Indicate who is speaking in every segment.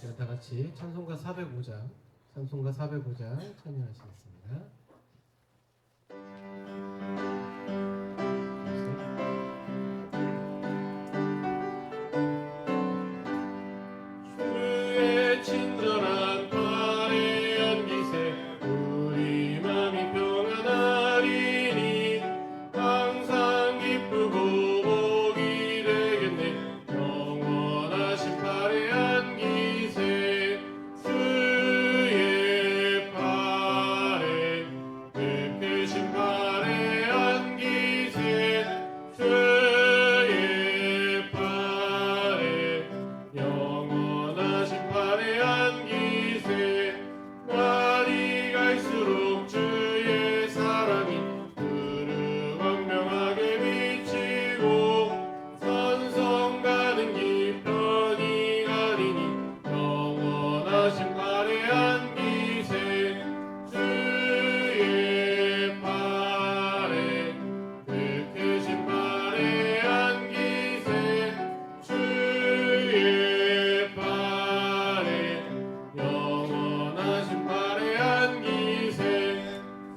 Speaker 1: 제가 다 같이 찬송가 405장 찬양하시겠습니다.
Speaker 2: 주의 친절한 발의 안기세 우리 맘이 평안하리니 항상 기쁘고 복이 되겠네. 영원하신 발의 안기세 주의 발에 그 발의 안기세 주의 발에 영원하신 발의 안기세 날이 갈수록 주의 사랑이 그를 광명하게 비치고 선성 가는 길 편히 가리니 영원하신 발의 안기세 주의 발에 그 크신 발의 안기세 주의 발에 영원하신 발의 안기세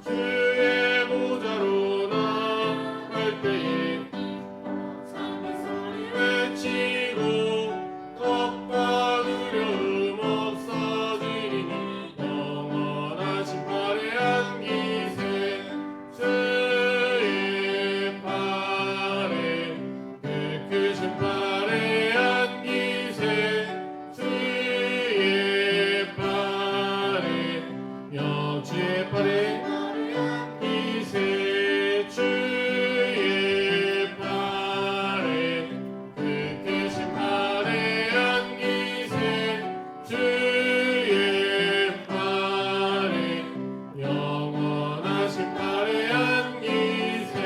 Speaker 2: 주의 보좌로 나갈 때에 외치고 겁과 두려움 없어지리니 영원하신 발의 안기세 주의 발에 그 크신 발의 안기세 주의 발에 주의 발의 안기세 주의 발에 그 크신 발의 안기세 주의 발에 영원하신 발의 안기세.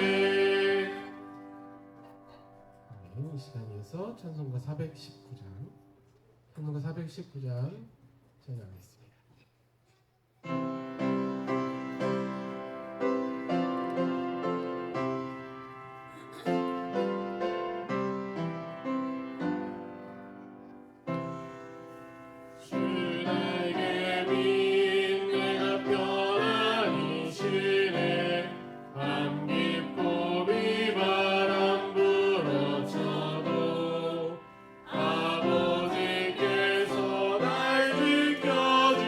Speaker 1: 이 시간 이어서 찬송가 419장 찬양하겠습니다.
Speaker 2: 주 내게 빈 내가 편안히 쉬네. 밤 깊고 비바람 불어쳐도 아버지께서 날 지켜주시네.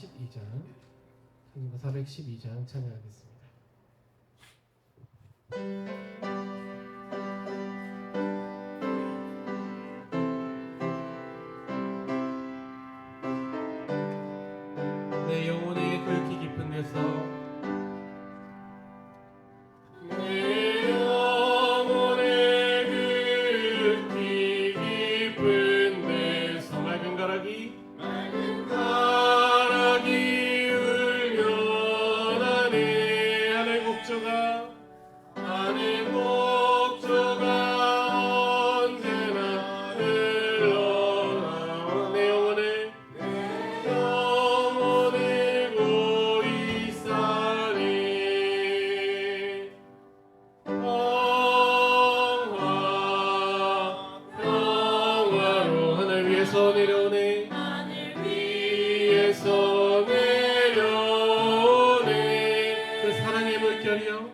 Speaker 1: 412장 찬송가 412장 찬양하겠습니다. 내 영혼의 굵기 깊은 데서
Speaker 2: 내 영혼의 굵기 깊은 데서
Speaker 1: 맑은 가락이
Speaker 2: 울려나네. 하늘 곡조가 언제나 흘러나와. 내 영혼의 고이 싸네. 평화로 하늘 위에서 내려오네. 위에서 내려오네.
Speaker 1: 그 사랑의 물결이여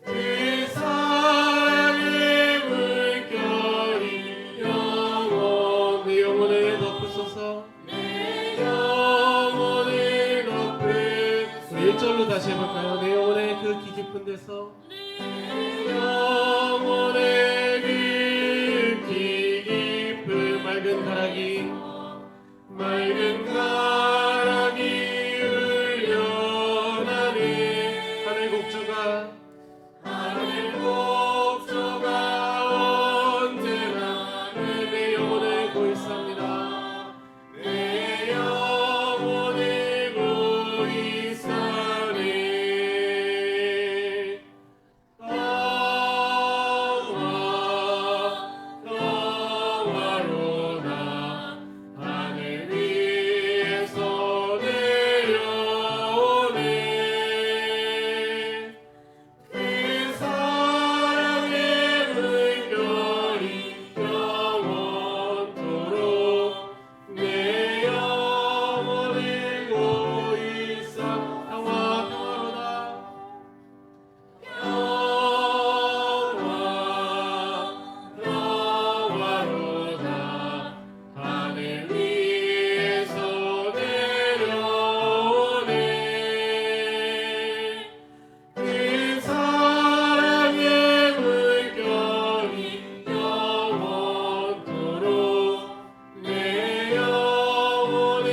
Speaker 2: 그 사랑의 물결이 영원
Speaker 1: 내 영혼을 덮으소서.
Speaker 2: 내 영혼을 덮은
Speaker 1: 우리 1절로 다시 해볼까요? 내 영혼의 굵기 깊은 데서
Speaker 2: 영혼의 굵기 깊은
Speaker 1: 맑은 가락이
Speaker 2: 울려나네.
Speaker 1: 하늘 곡조가
Speaker 2: 언제나
Speaker 1: 내 영혼을 고있습니다.
Speaker 2: 내 영혼을 고이 싸네. 평화로나 하늘 위에서 내려오네. 그 사랑의 물결이 영원토록 내 영혼을 고이 싸. 평화로다 하늘 위에서 내려오네. 그 사랑의 물결이 영원토록 내 영혼을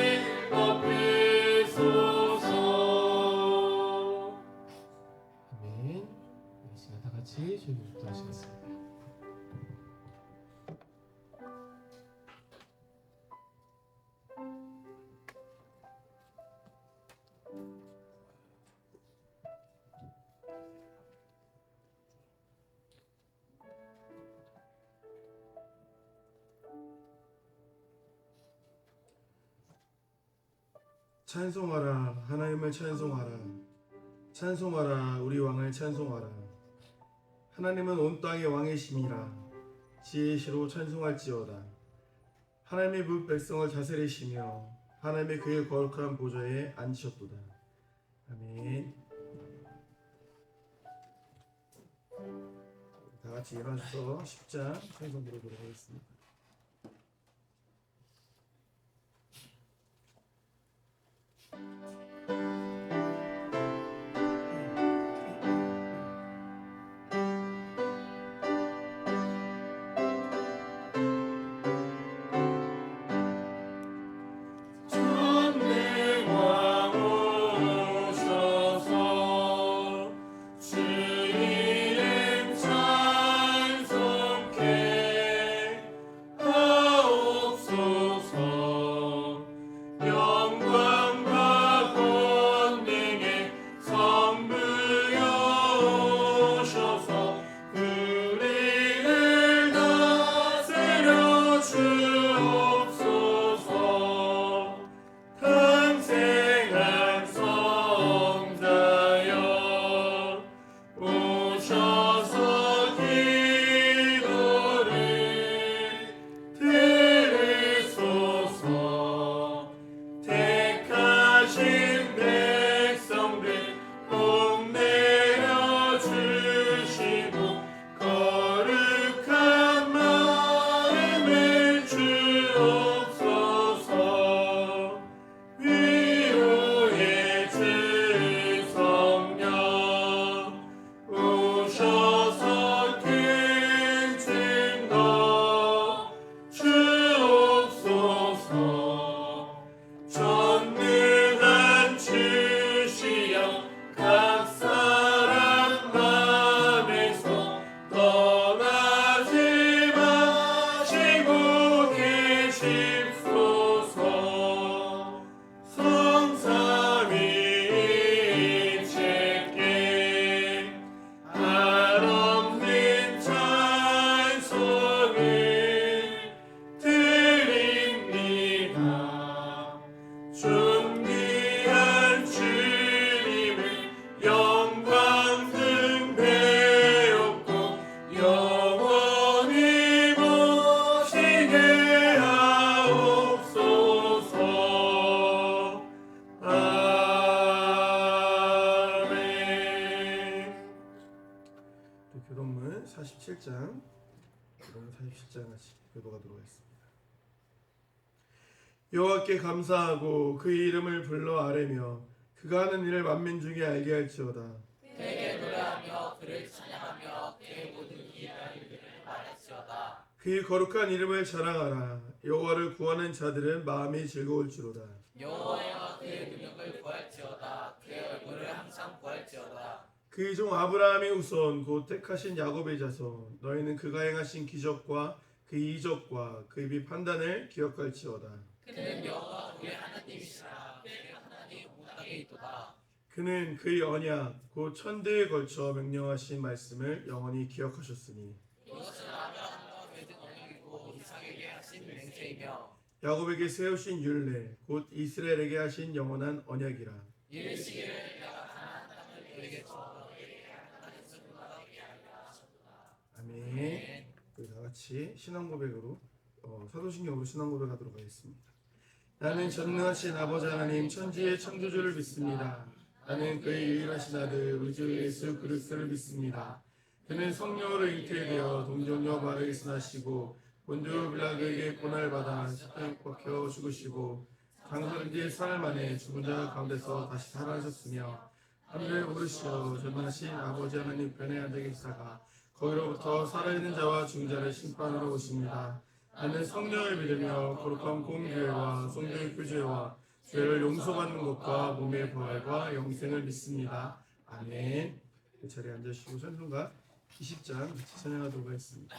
Speaker 2: 덮으소서.
Speaker 1: 아멘. 이 시간 다 같이 주님 기도하시겠습니다.
Speaker 3: 찬송하라 하나님을 찬송하라 찬송하라 우리 왕을 찬송하라. 하나님은 온 땅의 왕이심이라 지혜시로 찬송할지어다. 하나님의 무 백성을 다스리시며 하나님의 그의 거룩한 보좌에 앉으셨도다. 아멘. 다 같이 일어나서 10장 찬송 부르도록 하겠습니다.
Speaker 2: 전능왕 오셔서 주 이름 찬송케
Speaker 3: 47장 그럼 47장 같이 교도하도록 하겠습니다. 여호와께 감사하고 그의 이름을 불러 아뢰며 그가 하는 일을 만민 중에 알게 할지어다.
Speaker 2: 그에게 노래하며 그를 찬양하며 그의 모든 일을 말할지어다.
Speaker 3: 그의 거룩한 이름을 자랑하라. 여호와를 구하는 자들은 마음이 즐거울지로다.
Speaker 2: 여호와여 그의 능력을 구할지어다. 그의 얼굴을 항상 구할지어다.
Speaker 3: 그의 종 아브라함이 우선 곧 택하신 야곱의 자손 너희는 그가 행하신 기적과 그의 이적과 그의 비 판단을 기억할지어다.
Speaker 2: 그는 여호와 우리 하나님이시라. 그의 하나님 온 땅에 있도다.
Speaker 3: 그는 그의 언약 곧 천대에 걸쳐 명령하신 말씀을 영원히 기억하셨으니
Speaker 2: 이것은 아브라함과 맺은 언약이고 이삭에게 하신 맹세이며
Speaker 3: 야곱에게 세우신 율례 곧 이스라엘에게 하신 영원한 언약이라.
Speaker 2: 이르시기를 내가 가나안 땅을 너에게 줘 너에게 하나님 선물하게 하리라 하셨도다.
Speaker 3: 아멘. 우리 다 같이 신앙 고백으로 사도신경으로 신앙 고백하도록 하겠습니다. 나는 전능하신 아버지 하나님 천지의 창조주를 믿습니다. 나는 그의 유일하신 아들 우리 주 예수 그리스도를 믿습니다. 그는 성령으로 잉태되어 동정녀 마리아에서 나시고 본디오 빌라도에게 고난을 받아 십자가에 박혀 죽으시고 장사된 뒤 사흘 만에 죽은 자 가운데서 다시 살아나셨으며 하늘에 오르시어 전능하신 아버지 하나님 편에 앉아 계시다가 거기로부터 살아있는 자와 죽은 자를 심판하러 오십니다. 나는 성령을 믿으며 거룩한 공교회와 성도의 교제와 죄를 용서받는 것과 몸의 부활과 영생을 믿습니다. 아멘. 그 자리에 앉으시고 찬송가 20장 같이 찬양하도록 하겠습니다.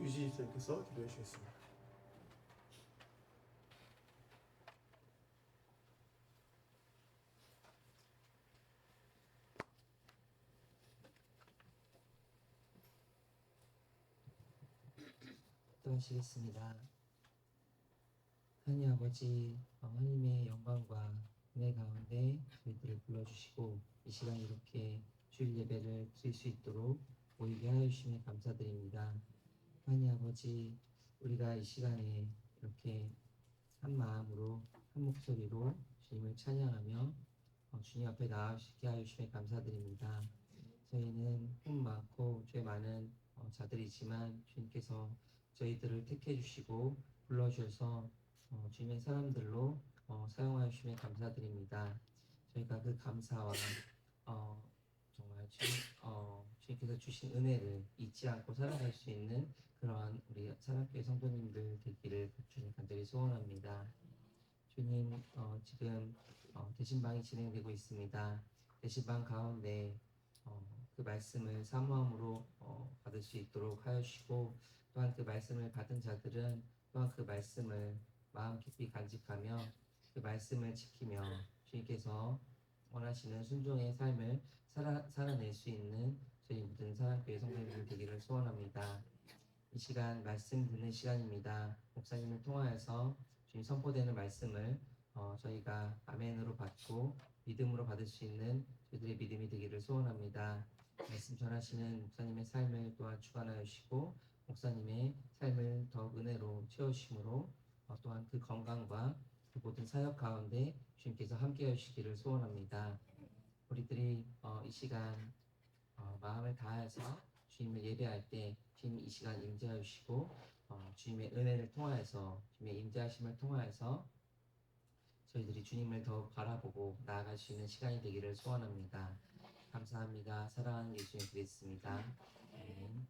Speaker 3: 유지님께서 기도해 주겠습니다.
Speaker 4: 기도하시겠습니다. 하나님 아버지, 하나님의 영광과 은혜 가운데 저희들을 불러주시고 이 시간 이렇게 주일 예배를 드릴 수 있도록 모이게 하여 주심에 감사드립니다. 하나님 아버지, 우리가 이 시간에 이렇게 한 마음으로 한 목소리로 주님을 찬양하며 주님 앞에 나아오시게 하여 주심에 감사드립니다. 저희는 흠 많고 죄 많은 자들이지만 주님께서 저희들을 택해 주시고 불러주셔서 주님의 사람들로 사용하여 주심에 감사드립니다. 저희가 그 감사와 정말 주님께서 주신 은혜를 잊지 않고 살아갈 수 있는 그러한 우리 사랑교회 성도님들 되기를 주님 간절히 소원합니다. 주님, 지금 대신방이 진행되고 있습니다. 게시판 가운데 그 말씀을 사모함으로 받을 수 있도록 하여 주시고, 또한 그 말씀을 받은 자들은 또한 그 말씀을 마음 깊이 간직하며 그 말씀을 지키며 주님께서 원하시는 순종의 삶을 살아낼 수 있는 저희 모든 사랑교회 성도님들 되기를 소원합니다. 이 시간 말씀 듣는 시간입니다. 목사님을 통하여서 주님 선포되는 말씀을 저희가 아멘으로 받고 믿음으로 받을 수 있는 저희들의 믿음이 되기를 소원합니다. 말씀 전하시는 목사님의 삶을 또한 주관하여 주시고, 목사님의 삶을 더욱 은혜로 채워주심으로 또한 그 건강과 그 모든 사역 가운데 주님께서 함께해 주시기를 소원합니다. 우리들이 이 시간 마음을 다해서 주님을 예배할 때 주님 이 시간 임재해 주시고, 주님의 은혜를 통하여서 주님의 임재하심을 통하여서 저희들이 주님을 더욱 바라보고 나아갈 수 있는 시간이 되기를 소원합니다. 감사합니다. 사랑하는 예수님 그리스도입니다. 아멘.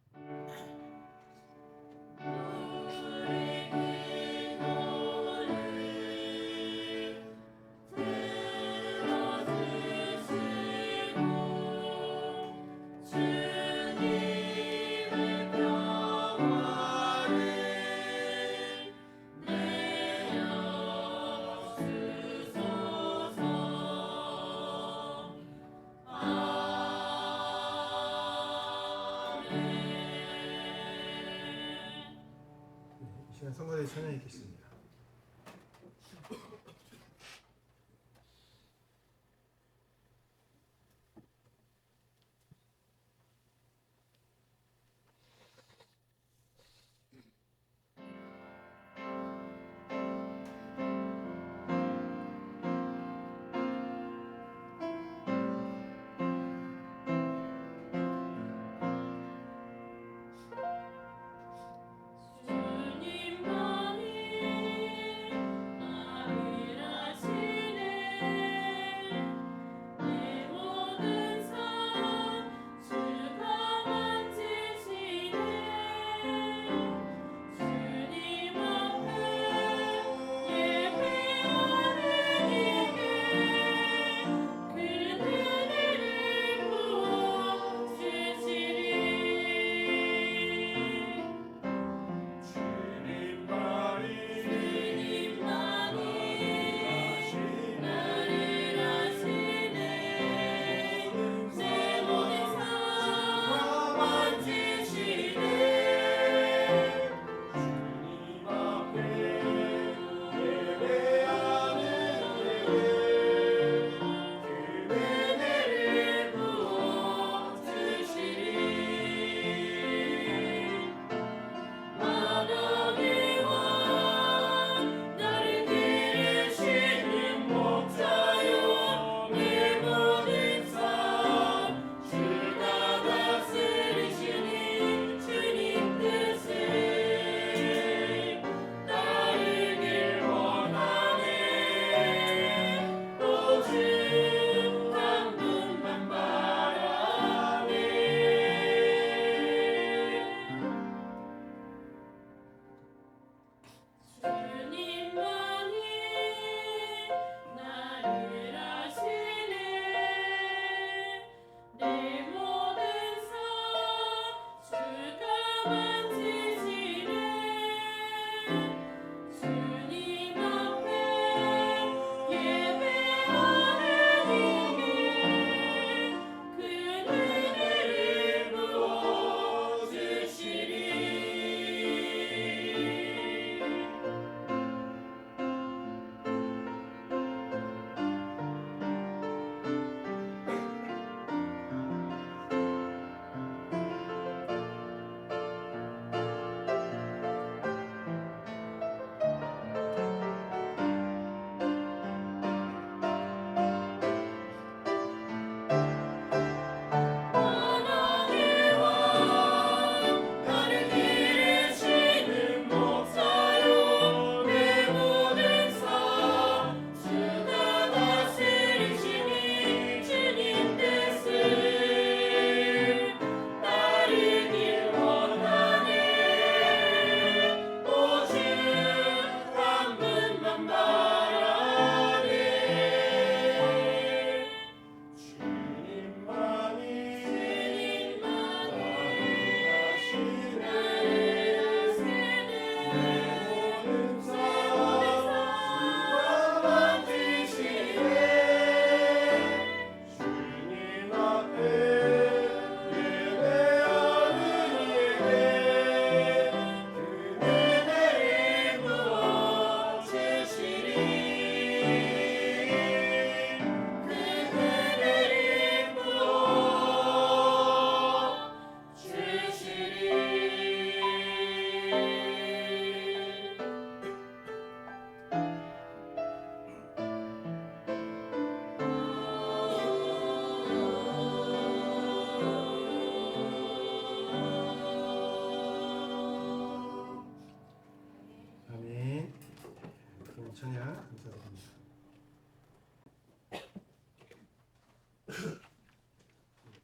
Speaker 3: 이 시간 성가대 찬양이 있겠습니다.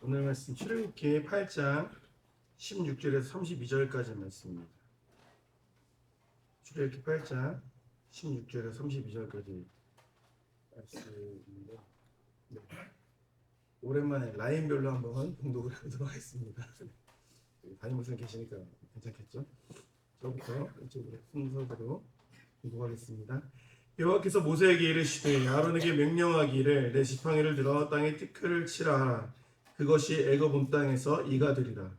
Speaker 3: 오늘 말씀 출애굽기 8장 16절에서 32절까지 말씀입니다. 출애굽기 8장 16절에서 32절까지 말씀인데 네. 오랜만에 라인별로 한번 봉독을 하도록 하겠습니다. 담임 목사님 계시니까 괜찮겠죠? 저부터 이쪽으로 순서대로 봉독하겠습니다. 여호와께서 모세에게 이르시되 아론에게 명령하기를 내 지팡이를 들어 땅에 티끌을 치라 하라. 그것이 애굽 온 땅에서 이가 되리라.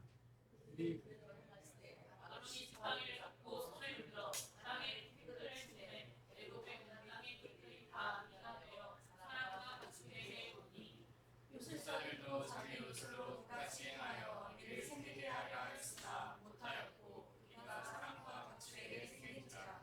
Speaker 2: 요셉사들도 자기 옷으로 똑같이 행하여 이를 생기게 하려 하였으나 못하였고 이가 사람과 가축에게 생긴지라.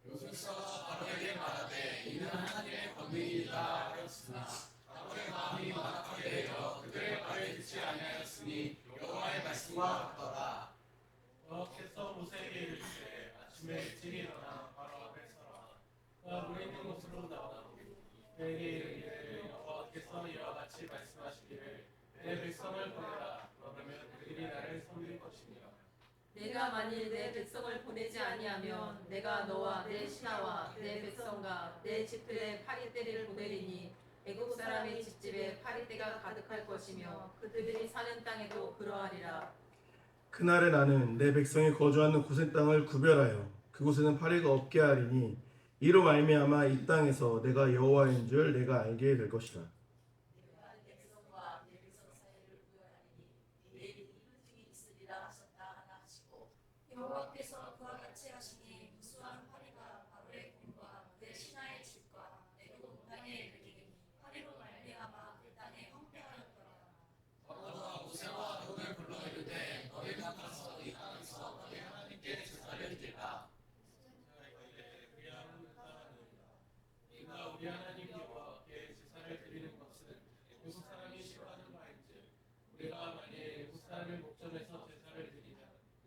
Speaker 2: 요셉사가 아론에게 말하되 이는 하나님의 권능이다 하였으나 아론의 마음이 완악하게 되어 그들의 말을 듣지 아니하였으니 여호와의 말씀과 같더라.
Speaker 1: 여호와께서 모세에게 이르시되 아침에 일찍 일어나 바로 앞에 서라. 그가 물에 있는 곳으로 나오고 그에게 이르기를 여호와께서 이와 같이 말씀하시기를 내 백성을 보내라. 그러면 그들이 나를 섬길 것이며
Speaker 5: 내가 만일 내 백성을 보내지 아니하면 내가 너와 내 신하와 내 백성과 내 집들의 파리떼를 보내리니 애국 사람의 집집에 파리떼가 가득할 것이며 그들이 사는 땅에도 그러하리라.
Speaker 3: 그날에 나는 내 백성이 거주하는 고센 땅을 구별하여 그곳에는 파리가 없게 하리니 이로 말미암아 이 땅에서 내가 여호와인 줄 내가 알게 될 것이라.
Speaker 2: 여호와께서 그와 같이 하시니 무수한 파리가 바로의 궁과 내 신하의 집과 애굽 땅에 이르기를 파리로 말미암아 그 땅에 황폐하였더라. 바로가 모세와 아론을 불러 이르되 너희가 가서 이 땅에서 너희 하나님께 제사를 드리라.
Speaker 1: 우리가 우리 하나님 여호와께 제사를 드리는 것은 애굽 사람이 싫어하는 바인즉 우리가 만일 애굽 사람을 목전에서 제사를 드리면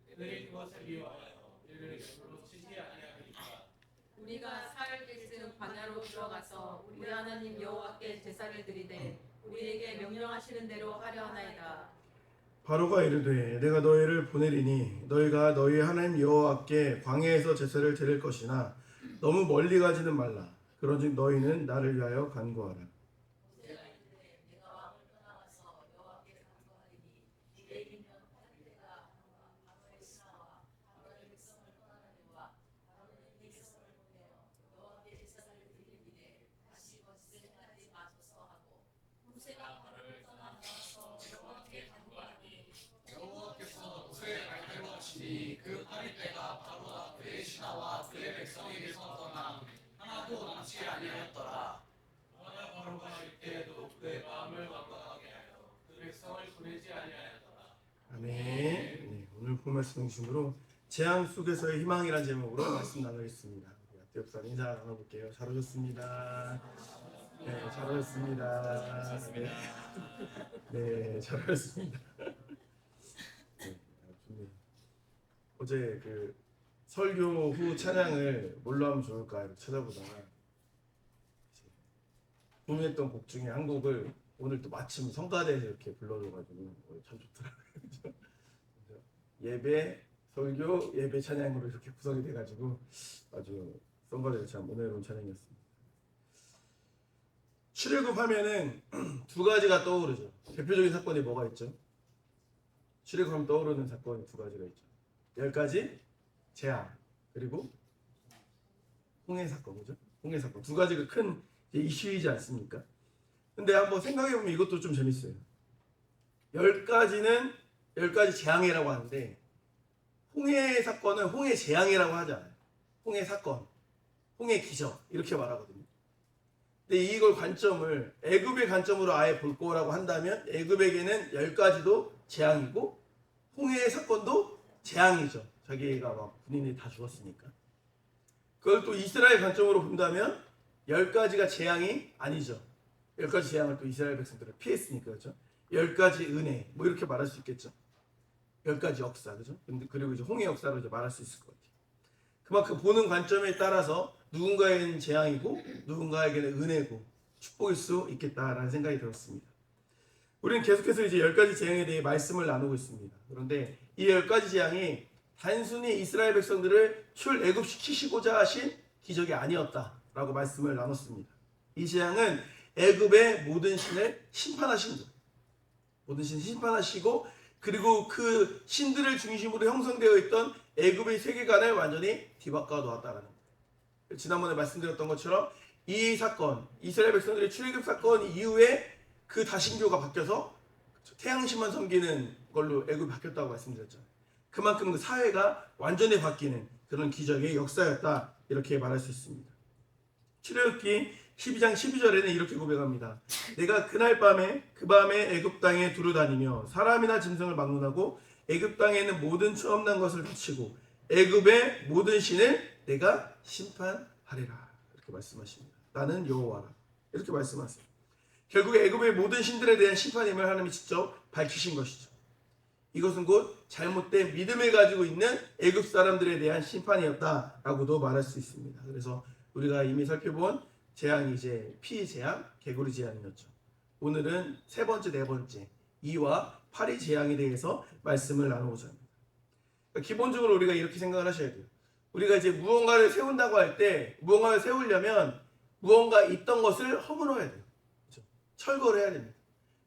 Speaker 1: 그들이 그것을 미워하여 우리를 애굽으로 치지 아니하리까.
Speaker 5: 우리가 사흘쯤 광야로 들어가서 우리 하나님 여호와께 제사를 드리되 우리에게 명령하시는 대로 하려 하나이다.
Speaker 3: 바로가 이르되 내가 너희를 보내리니 너희가 너희 하나님 여호와께 광야에서 제사를 드릴 것이나 너무 멀리 가지는 말라. 그런즉 너희는 나를 위하여 간구하라.
Speaker 2: 여호와께서 모세의 말대로 하시니 그 파리떼가 바로 앞에 신하와 그의 백성에게서 떠나 하나도 남지 아니하였더라.
Speaker 1: 그러나 바로가 이때에도 그의 마음을 완강하게 하여 그 백성을 보내지 아니하였더라.
Speaker 3: 아멘. 네, 오늘 본 말씀 중심으로 재앙 속에서의 희망이라는 제목으로 말씀 나누겠습니다. 우리 앞에 옆사람 인사 나눠볼게요. 잘 오셨습니다. 네, 잘 오셨습니다. 네, 잘 오셨습니다. 네, 좋네요. 어제 그 설교 후 찬양을 뭘로 하면 좋을까 이렇게 찾아보다가 고민했던 곡 중에 한 곡을 오늘 또 마침 성가대에서 이렇게 불러줘가지고 참 좋더라고요. 예배, 설교, 예배 찬양으로 이렇게 구성이 돼가지고 아주 성가대에서 참 은혜로운 찬양이었습니다. 출애굽 하면은 두 가지가 떠오르죠. 대표적인 사건이 뭐가 있죠? 출애굽하면 떠오르는 사건이 두 가지가 있죠. 10가지 재앙 그리고 홍해 사건, 그죠? 홍해 사건 두 가지가 큰 이슈이지 않습니까? 근데 한번 생각해보면 이것도 좀 재밌어요. 10가지는 10가지 재앙이라고 하는데 홍해 사건은 홍해 재앙이라고 하지 않아요. 홍해 사건, 홍해 기적 이렇게 말하거든요. 근데 이걸 관점을 애굽의 관점으로 아예 볼 거라고 한다면 애굽에게는 10가지도 재앙이고 홍해의 사건도 재앙이죠. 자기가 막 군인이 다 죽었으니까. 그걸 또 이스라엘 관점으로 본다면 10가지가 재앙이 아니죠. 10가지 재앙을 또 이스라엘 백성들을 피했으니까, 그렇죠? 10가지 은혜 뭐 이렇게 말할 수 있겠죠. 10가지 역사, 그죠? 그리고 이제 홍해 역사로 이제 말할 수 있을 것 같아요. 그만큼 보는 관점에 따라서 누군가에게는 재앙이고 누군가에게는 은혜고 축복일 수 있겠다라는 생각이 들었습니다. 우리는 계속해서 이제 10가지 재앙에 대해 말씀을 나누고 있습니다. 그런데 이 10가지 재앙이 단순히 이스라엘 백성들을 출애굽시키시고자 하신 기적이 아니었다라고 말씀을 나눴습니다. 이 재앙은 애굽의 모든 신을 심판하신 거예요. 모든 신을 심판하시고 그리고 그 신들을 중심으로 형성되어 있던 애굽의 세계관을 완전히 뒤바꿔 놓았다라는 거예요. 지난번에 말씀드렸던 것처럼 이 사건, 이스라엘 백성들의 출애굽 사건 이후에 그 다신교가 바뀌어서 태양신만 섬기는 걸로 애굽이 바뀌었다고 말씀드렸잖아요. 그만큼 그 사회가 완전히 바뀌는 그런 기적의 역사였다 이렇게 말할 수 있습니다. 출애굽기 12장 12절에는 이렇게 고백합니다. 내가 그날 밤에 그 밤에 애굽 땅에 두루 다니며 사람이나 짐승을 막론하고 애굽 땅에 있는 모든 처음 난 것을 다치고 애굽의 모든 신을 내가 심판하리라 이렇게 말씀하십니다. 나는 여호와라 이렇게 말씀하세요. 결국에 애굽의 모든 신들에 대한 심판임을 하나님이 직접 밝히신 것이죠. 이것은 곧 잘못된 믿음을 가지고 있는 애굽 사람들에 대한 심판이었다라고도 말할 수 있습니다. 그래서 우리가 이미 살펴본 재앙이 이제 피 재앙, 개구리 재앙이었죠. 오늘은 세 번째, 네 번째 이와 파리 재앙에 대해서 말씀을 나누고자 합니다. 그러니까 기본적으로 우리가 이렇게 생각을 하셔야 돼요. 우리가 이제 무언가를 세운다고 할 때 무언가를 세우려면 무언가 있던 것을 허물어야 돼요. 그렇죠? 철거를 해야 됩니다.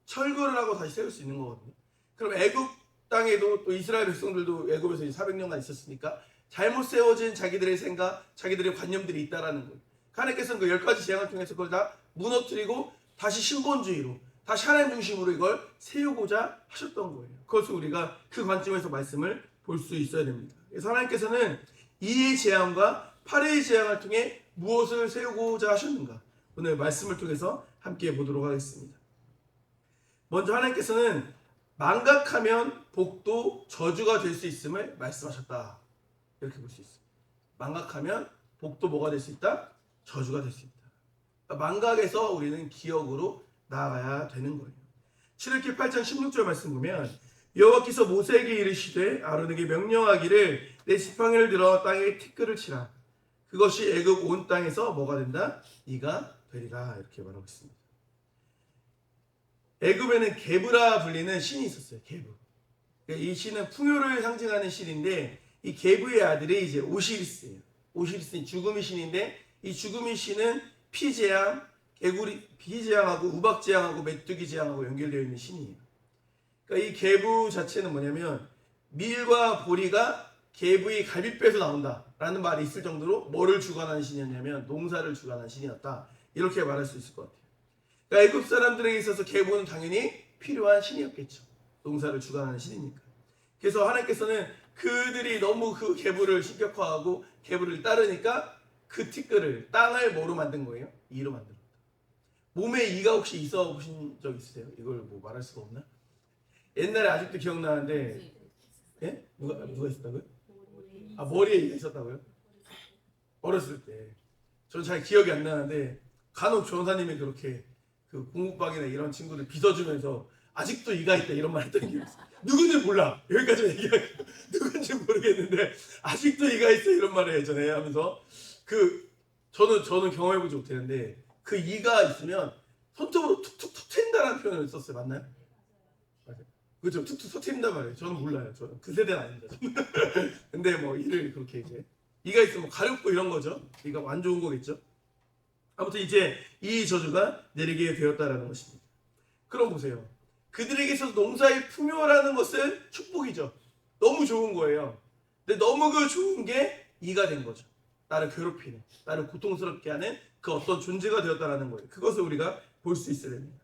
Speaker 3: 철거를 하고 다시 세울 수 있는 거거든요. 그럼 애굽 땅에도 또 이스라엘 백성들도 애굽에서 400년간 있었으니까 잘못 세워진 자기들의 생각, 자기들의 관념들이 있다라는 거예요. 하나님께서는 그 10가지 재앙을 통해서 그걸 다 무너뜨리고 다시 신본주의로, 다시 하나님 중심으로 이걸 세우고자 하셨던 거예요. 그것을 우리가 그 관점에서 말씀을 볼 수 있어야 됩니다. 그래서 하나님께서는 이의 재앙과 팔의 재앙을 통해 무엇을 세우고자 하셨는가? 오늘 말씀을 통해서 함께 보도록 하겠습니다. 먼저 하나님께서는 망각하면 복도 저주가 될 수 있음을 말씀하셨다. 이렇게 볼 수 있어요. 망각하면 복도 뭐가 될 수 있다? 저주가 될 수 있다. 그러니까 망각에서 우리는 기억으로 나아가야 되는 거예요. 출애굽기 8장 16절 말씀 보면 여호와께서 모세에게 이르시되 아론에게 명령하기를 내 지팡이를 들어 땅에 티끌을 치라. 그것이 애굽 온 땅에서 뭐가 된다? 이가 되리라. 이렇게 말하고 있습니다. 애굽에는 게브라 불리는 신이 있었어요. 게브. 이 신은 풍요를 상징하는 신인데 이 게브의 아들이 이제 오시리스예요. 오시리스는 죽음의 신인데 이 죽음의 신은 피재앙, 개구리 비재앙하고 우박재앙하고 메뚜기 재앙하고 연결되어 있는 신이에요. 그러니까 이 게브 자체는 뭐냐면 밀과 보리가 게브의 갈빗배에서 나온다라는 말이 있을 정도로 뭐를 주관하는 신이었냐면 농사를 주관하는 신이었다. 이렇게 말할 수 있을 것 같아요. 그러니까 애굽 사람들에게 있어서 게브는 당연히 필요한 신이었겠죠. 농사를 주관하는 신이니까. 그래서 하나님께서는 그들이 너무 그 게브를 신격화하고 게브를 따르니까 그 티끌을 땅을 뭐로 만든 거예요? 이로 만든 겁니다. 몸에 이가 혹시 있어 보신 적 있으세요? 이걸 뭐 말할 수가 없나? 옛날에 아직도 기억나는데 예? 누가 있었다고요? 아 머리에 이가 있었다고요? 어렸을 때. 저는 잘 기억이 안 나는데 간혹 전사님이 그렇게 그 공국방이나 이런 친구들 빚어주면서 아직도 이가 있다 이런 말 했던 기억이 있어요. 누군지 몰라. 여기까지만 얘기하고 누군지 모르겠는데 아직도 이가 있어 이런 말을 예전에 하면서 저는 경험해보지 못했는데 그 이가 있으면 손톱으로 툭툭 터트린다라는 표현을 썼어요. 맞나요? 맞아요. 그렇죠. 툭툭 터트린단 말이에요. 저는 몰라요. 저는 그 세대는 아닙니다. 근데 뭐 이를 그렇게 이제 이가 있으면 뭐 가렵고 이런 거죠. 이가 안 좋은 거겠죠. 아무튼 이제 이 저주가 내리게 되었다라는 것입니다. 그럼 보세요. 그들에게 있어서 농사의 풍요라는 것은 축복이죠. 너무 좋은 거예요. 근데 너무 그 좋은 게 이가 된 거죠. 나를 괴롭히는, 나를 고통스럽게 하는 그 어떤 존재가 되었다라는 거예요. 그것을 우리가 볼 수 있어야 됩니다.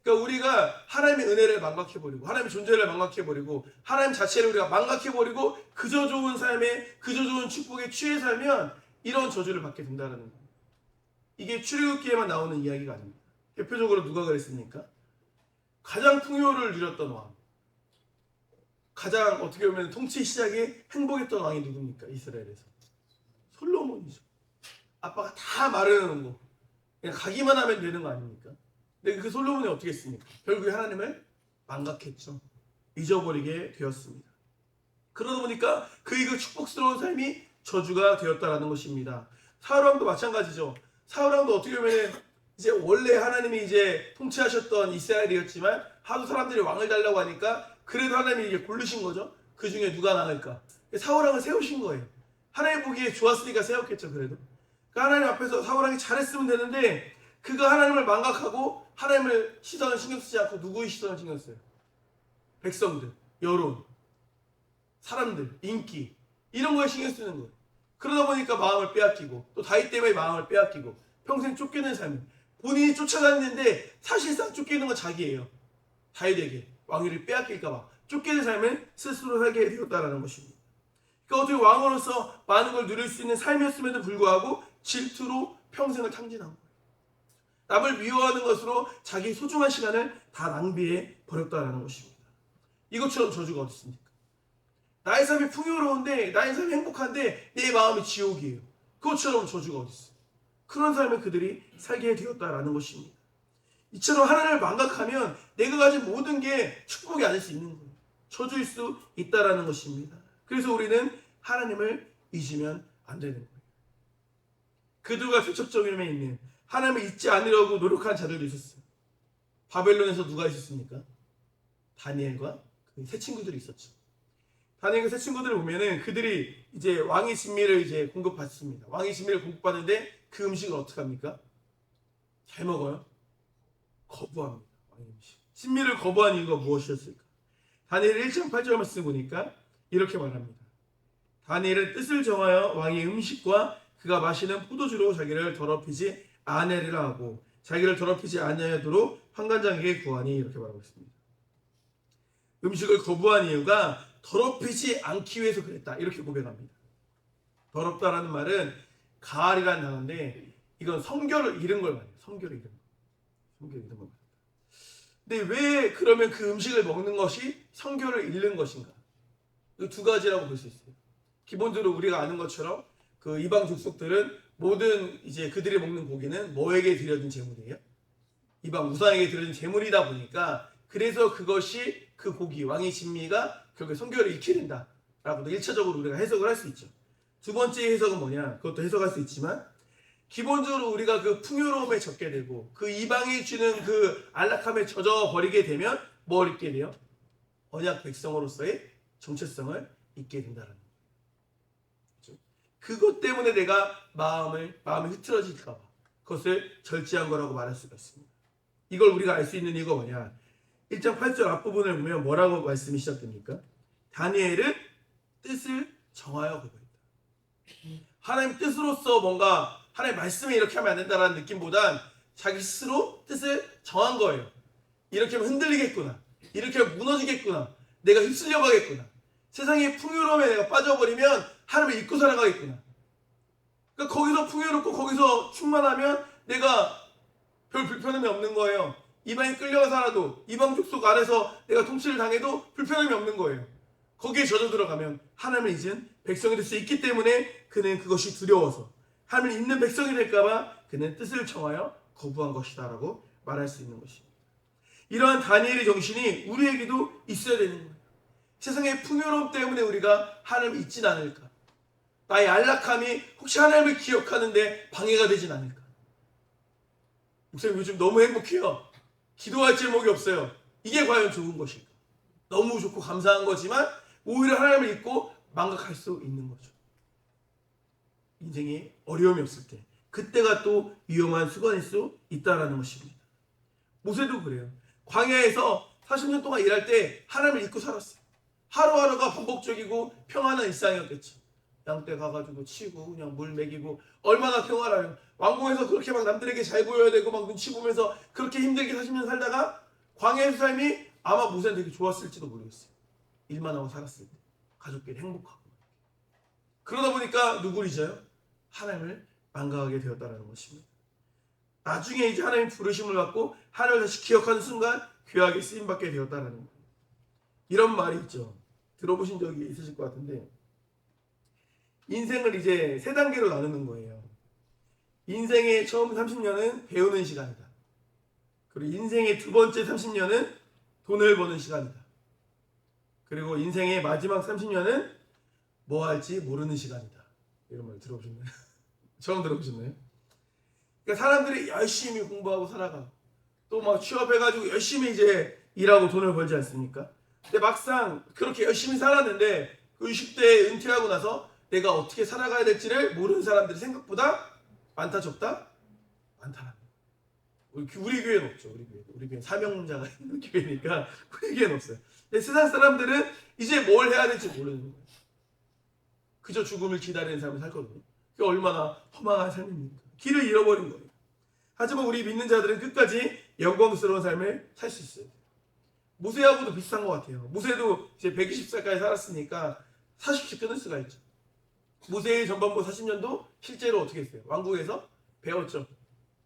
Speaker 3: 그러니까 우리가 하나님의 은혜를 망각해버리고 하나님의 존재를 망각해버리고 하나님 자체를 우리가 망각해버리고 그저 좋은 삶에 그저 좋은 축복에 취해 살면 이런 저주를 받게 된다는 거예요. 이게 출애굽기에만 나오는 이야기가 아닙니다. 대표적으로 누가 그랬습니까? 가장 풍요를 누렸던 왕, 가장 어떻게 보면 통치 시작에 행복했던 왕이 누굽니까? 이스라엘에서 솔로몬이죠. 아빠가 다 마련해놓은 거 그냥 가기만 하면 되는 거 아닙니까? 근데 그 솔로몬이 어떻게 했습니까? 결국에 하나님을 망각했죠. 잊어버리게 되었습니다. 그러다 보니까 그의 그 축복스러운 삶이 저주가 되었다라는 것입니다. 사울왕도 마찬가지죠. 사울왕도 어떻게 보면 이제 원래 하나님이 이제 통치하셨던 이스라엘이었지만 하도 사람들이 왕을 달라고 하니까 그래도 하나님이 이게 고르신 거죠. 그 중에 누가 나을까? 사울왕을 세우신 거예요. 하나님 보기에 좋았으니까 세웠겠죠. 그래도 하나님 앞에서 사울왕이 잘했으면 되는데 그가 하나님을 망각하고 하나님을 시선을 신경 쓰지 않고 누구의 시선을 신경 써요? 백성들, 여론, 사람들, 인기 이런 거에 신경 쓰는 거예요. 그러다 보니까 마음을 빼앗기고 또 다윗 때문에 마음을 빼앗기고 평생 쫓기는 삶. 본인이 쫓아다니는데 사실상 쫓기는 건 자기예요. 다윗에게 왕위를 빼앗길까 봐 쫓기는 삶을 스스로 살게 되었다라는 것입니다. 그러니까 어떻게 왕으로서 많은 걸 누릴 수 있는 삶이었음에도 불구하고 질투로 평생을 탕진한 거예요. 남을 미워하는 것으로 자기 소중한 시간을 다 낭비해 버렸다라는 것입니다. 이것처럼 저주가 어디 있습니까? 나의 삶이 풍요로운데 나의 삶이 행복한데 내 마음이 지옥이에요. 그것처럼 저주가 어디 있어요? 그런 삶을 그들이 살게 되었다라는 것입니다. 이처럼 하나님을 망각하면 내가 가진 모든 게 축복이 아닐 수 있는 거예요. 저주일 수 있다라는 것입니다. 그래서 우리는 하나님을 잊으면 안 되는 거예요. 그들과 개척적임에 있는 하나님을 잊지 않으려고 노력한 자들도 있었어요. 바벨론에서 누가 있었습니까? 다니엘과 그 세 친구들이 있었죠. 다니엘과 세 친구들을 보면은 그들이 이제 왕의 진미를 이제 공급받습니다. 왕의 진미를 공급받는데 그 음식을 어떻게 합니까? 잘 먹어요? 거부합니다. 왕의 음식. 진미를 거부한 이유가 무엇이었을까? 다니엘 1장 8절 말씀 보니까 이렇게 말합니다. 다니엘은 뜻을 정하여 왕의 음식과 그가 마시는 포도주로 자기를 더럽히지 아니하리라 하고 자기를 더럽히지 아니하도록 환관장에게 구하니 이렇게 말하고 있습니다. 음식을 거부한 이유가 더럽히지 않기 위해서 그랬다. 이렇게 고백합니다. 더럽다라는 말은 가을이라는 단어인데 이건 성결을 잃은 걸 말해요. 성결을 잃은 거. 성결을 잃은 걸 말합니다. 근데 왜 그러면 그 음식을 먹는 것이 성결을 잃는 것인가? 이 두 가지라고 볼 수 있어요. 기본적으로 우리가 아는 것처럼 그 이방 족속들은 모든 이제 그들이 먹는 고기는 뭐에게 드려진 제물이에요? 이방 우상에게 드려진 제물이다 보니까 그래서 그것이 그 고기 왕의 진미가 결국에 성결을 잃게 된다라고도 1차적으로 우리가 해석을 할 수 있죠. 두 번째 해석은 뭐냐? 그것도 해석할 수 있지만 기본적으로 우리가 그 풍요로움에 젖게 되고 그 이방이 주는 그 안락함에 젖어 버리게 되면 뭘 잊게 돼요? 언약 백성으로서의 정체성을 잊게 된다는 거예요. 그렇죠? 그것 때문에 내가 마음이 흐트러질까 봐 그것을 절제한 거라고 말할 수가 있습니다. 이걸 우리가 알 수 있는 이유가 뭐냐? 1장 8절 앞부분을 보면 뭐라고 말씀이 시작됩니까? 다니엘은 뜻을 정하여 거부했다. 하나님 뜻으로서 뭔가 하나님 말씀에 이렇게 하면 안 된다는 느낌보단 자기 스스로 뜻을 정한 거예요. 이렇게 하면 흔들리겠구나. 이렇게 하면 무너지겠구나. 내가 휩쓸려 가겠구나. 세상의 풍요로움에 내가 빠져버리면 하나님을 잊고 살아가겠구나. 그러니까 거기서 풍요롭고 거기서 충만하면 내가 별 불편함이 없는 거예요. 이방에 끌려가 살아도 이방 족속 아래서 내가 통치를 당해도 불편함이 없는 거예요. 거기에 젖어 들어가면 하나님을 잊은 백성이 될 수 있기 때문에 그는 그것이 두려워서 하나님을 잊는 백성이 될까봐 그는 뜻을 정하여 거부한 것이다 라고 말할 수 있는 것입니다. 이러한 다니엘의 정신이 우리에게도 있어야 되는 거예요. 세상의 풍요로움 때문에 우리가 하나님을 잊진 않을까? 나의 안락함이 혹시 하나님을 기억하는데 방해가 되진 않을까? 목사님 요즘 너무 행복해요. 기도할 제목이 없어요. 이게 과연 좋은 것일까? 너무 좋고 감사한 거지만 오히려 하나님을 잊고 망각할 수 있는 거죠. 인생에 어려움이 없을 때 그때가 또 위험한 수건일 수 있다는 것입니다. 모세도 그래요. 광야에서 40년 동안 일할 때 하나님을 잊고 살았어요. 하루하루가 반복적이고 평안한 일상이었겠죠. 양떼 가가지고 치고 그냥 물 먹이고 얼마나 평화라요. 왕궁에서 그렇게 막 남들에게 잘 보여야 되고 막 눈치 보면서 그렇게 힘들게 40년 살다가 광야의 삶이 아마 모세는 되게 좋았을지도 모르겠어요. 일만 하고 살았을 때 가족끼리 행복하고 그러다 보니까 누구를 잊어요? 하나님을 망각하게 되었다는 것입니다. 나중에 이제 하나님 부르심을 받고 하나님을 다시 기억하는 순간 귀하게 쓰임받게 되었다는 거예요. 이런 말이 있죠. 들어보신 적이 있으실 것 같은데 인생을 이제 세 단계로 나누는 거예요. 인생의 처음 30년은 배우는 시간이다. 그리고 인생의 두 번째 30년은 돈을 버는 시간이다. 그리고 인생의 마지막 30년은 뭐 할지 모르는 시간이다. 이런 말 들어보셨나요? 처음 들어보셨나요? 그러니까 사람들이 열심히 공부하고 살아가고 또 막 취업해가지고 열심히 이제 일하고 돈을 벌지 않습니까? 근데 막상 그렇게 열심히 살았는데 그 60대에 은퇴하고 나서 내가 어떻게 살아가야 될지를 모르는 사람들이 생각보다 많다 적다? 많다라는 거예요. 우리 교회는 없죠. 우리 교회는 사명자가 있는 교회니까 우리 교회는 없어요. 근데 세상 사람들은 이제 뭘 해야 될지 모르는 거예요. 그저 죽음을 기다리는 삶을 살거든요. 그게 얼마나 허망한 삶입니까? 길을 잃어버린 거예요. 하지만 우리 믿는 자들은 끝까지 영광스러운 삶을 살 수 있어요. 모세하고도 비슷한 것 같아요. 모세도 이제 120살까지 살았으니까 40씩 끊을 수가 있죠. 모세의 전반부 40년도 실제로 어떻게 했어요? 왕국에서 배웠죠.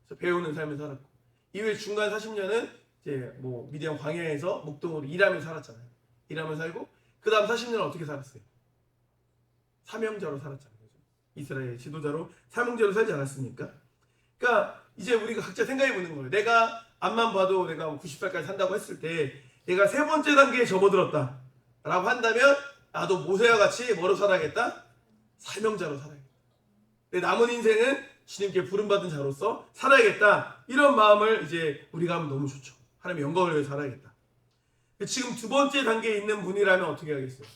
Speaker 3: 그래서 배우는 삶을 살았고, 이후에 중간 40년은 이제 뭐 미디안 광야에서 목동으로 일하며 살았잖아요. 일하며 살고, 그 다음 40년은 어떻게 살았어요? 사명자로 살았잖아요. 이스라엘 지도자로 사명자로 살지 않았습니까? 그러니까 이제 우리가 각자 생각해 보는 거예요. 내가 앞만 봐도 내가 90살까지 산다고 했을 때 내가 세 번째 단계에 접어들었다 라고 한다면 나도 모세와 같이 뭐로 살아야겠다? 사명자로 살아야겠다. 내 남은 인생은 주님께 부름받은 자로서 살아야겠다. 이런 마음을 이제 우리가 하면 너무 좋죠. 하나님의 영광을 위해 살아야겠다. 지금 두 번째 단계에 있는 분이라면 어떻게 하겠어요?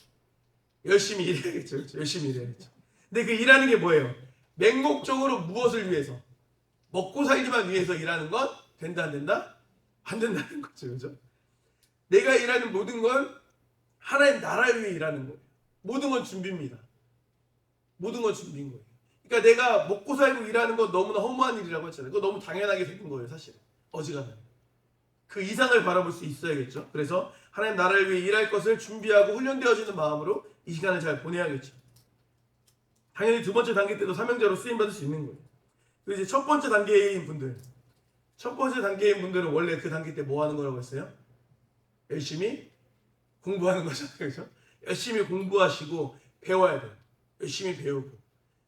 Speaker 3: 열심히 일해야겠죠. 그렇죠? 열심히 일해야겠죠. 근데 그 일하는 게 뭐예요? 맹목적으로 무엇을 위해서? 먹고 살기만 위해서 일하는 건 된다 안 된다? 안 된다는 거죠. 그죠? 내가 일하는 모든 건 하나님 나라를 위해 일하는 거예요. 모든 건 준비입니다. 모든 건 준비인 거예요. 그러니까 내가 먹고 살고 일하는 건 너무나 허무한 일이라고 했잖아요. 그거 너무 당연하게 생긴 거예요. 사실은. 어지간하면. 그 이상을 바라볼 수 있어야겠죠. 그래서 하나님 나라를 위해 일할 것을 준비하고 훈련되어지는 마음으로 이 시간을 잘 보내야겠죠. 당연히 두 번째 단계 때도 사명자로 쓰임받을 수 있는 거예요. 그리고 이제 첫 번째 단계인 분들은 원래 그 단계 때 뭐 하는 거라고 했어요? 열심히 공부하는 거잖아요. 그렇죠? 열심히 공부하시고 배워야 돼요. 열심히 배우고.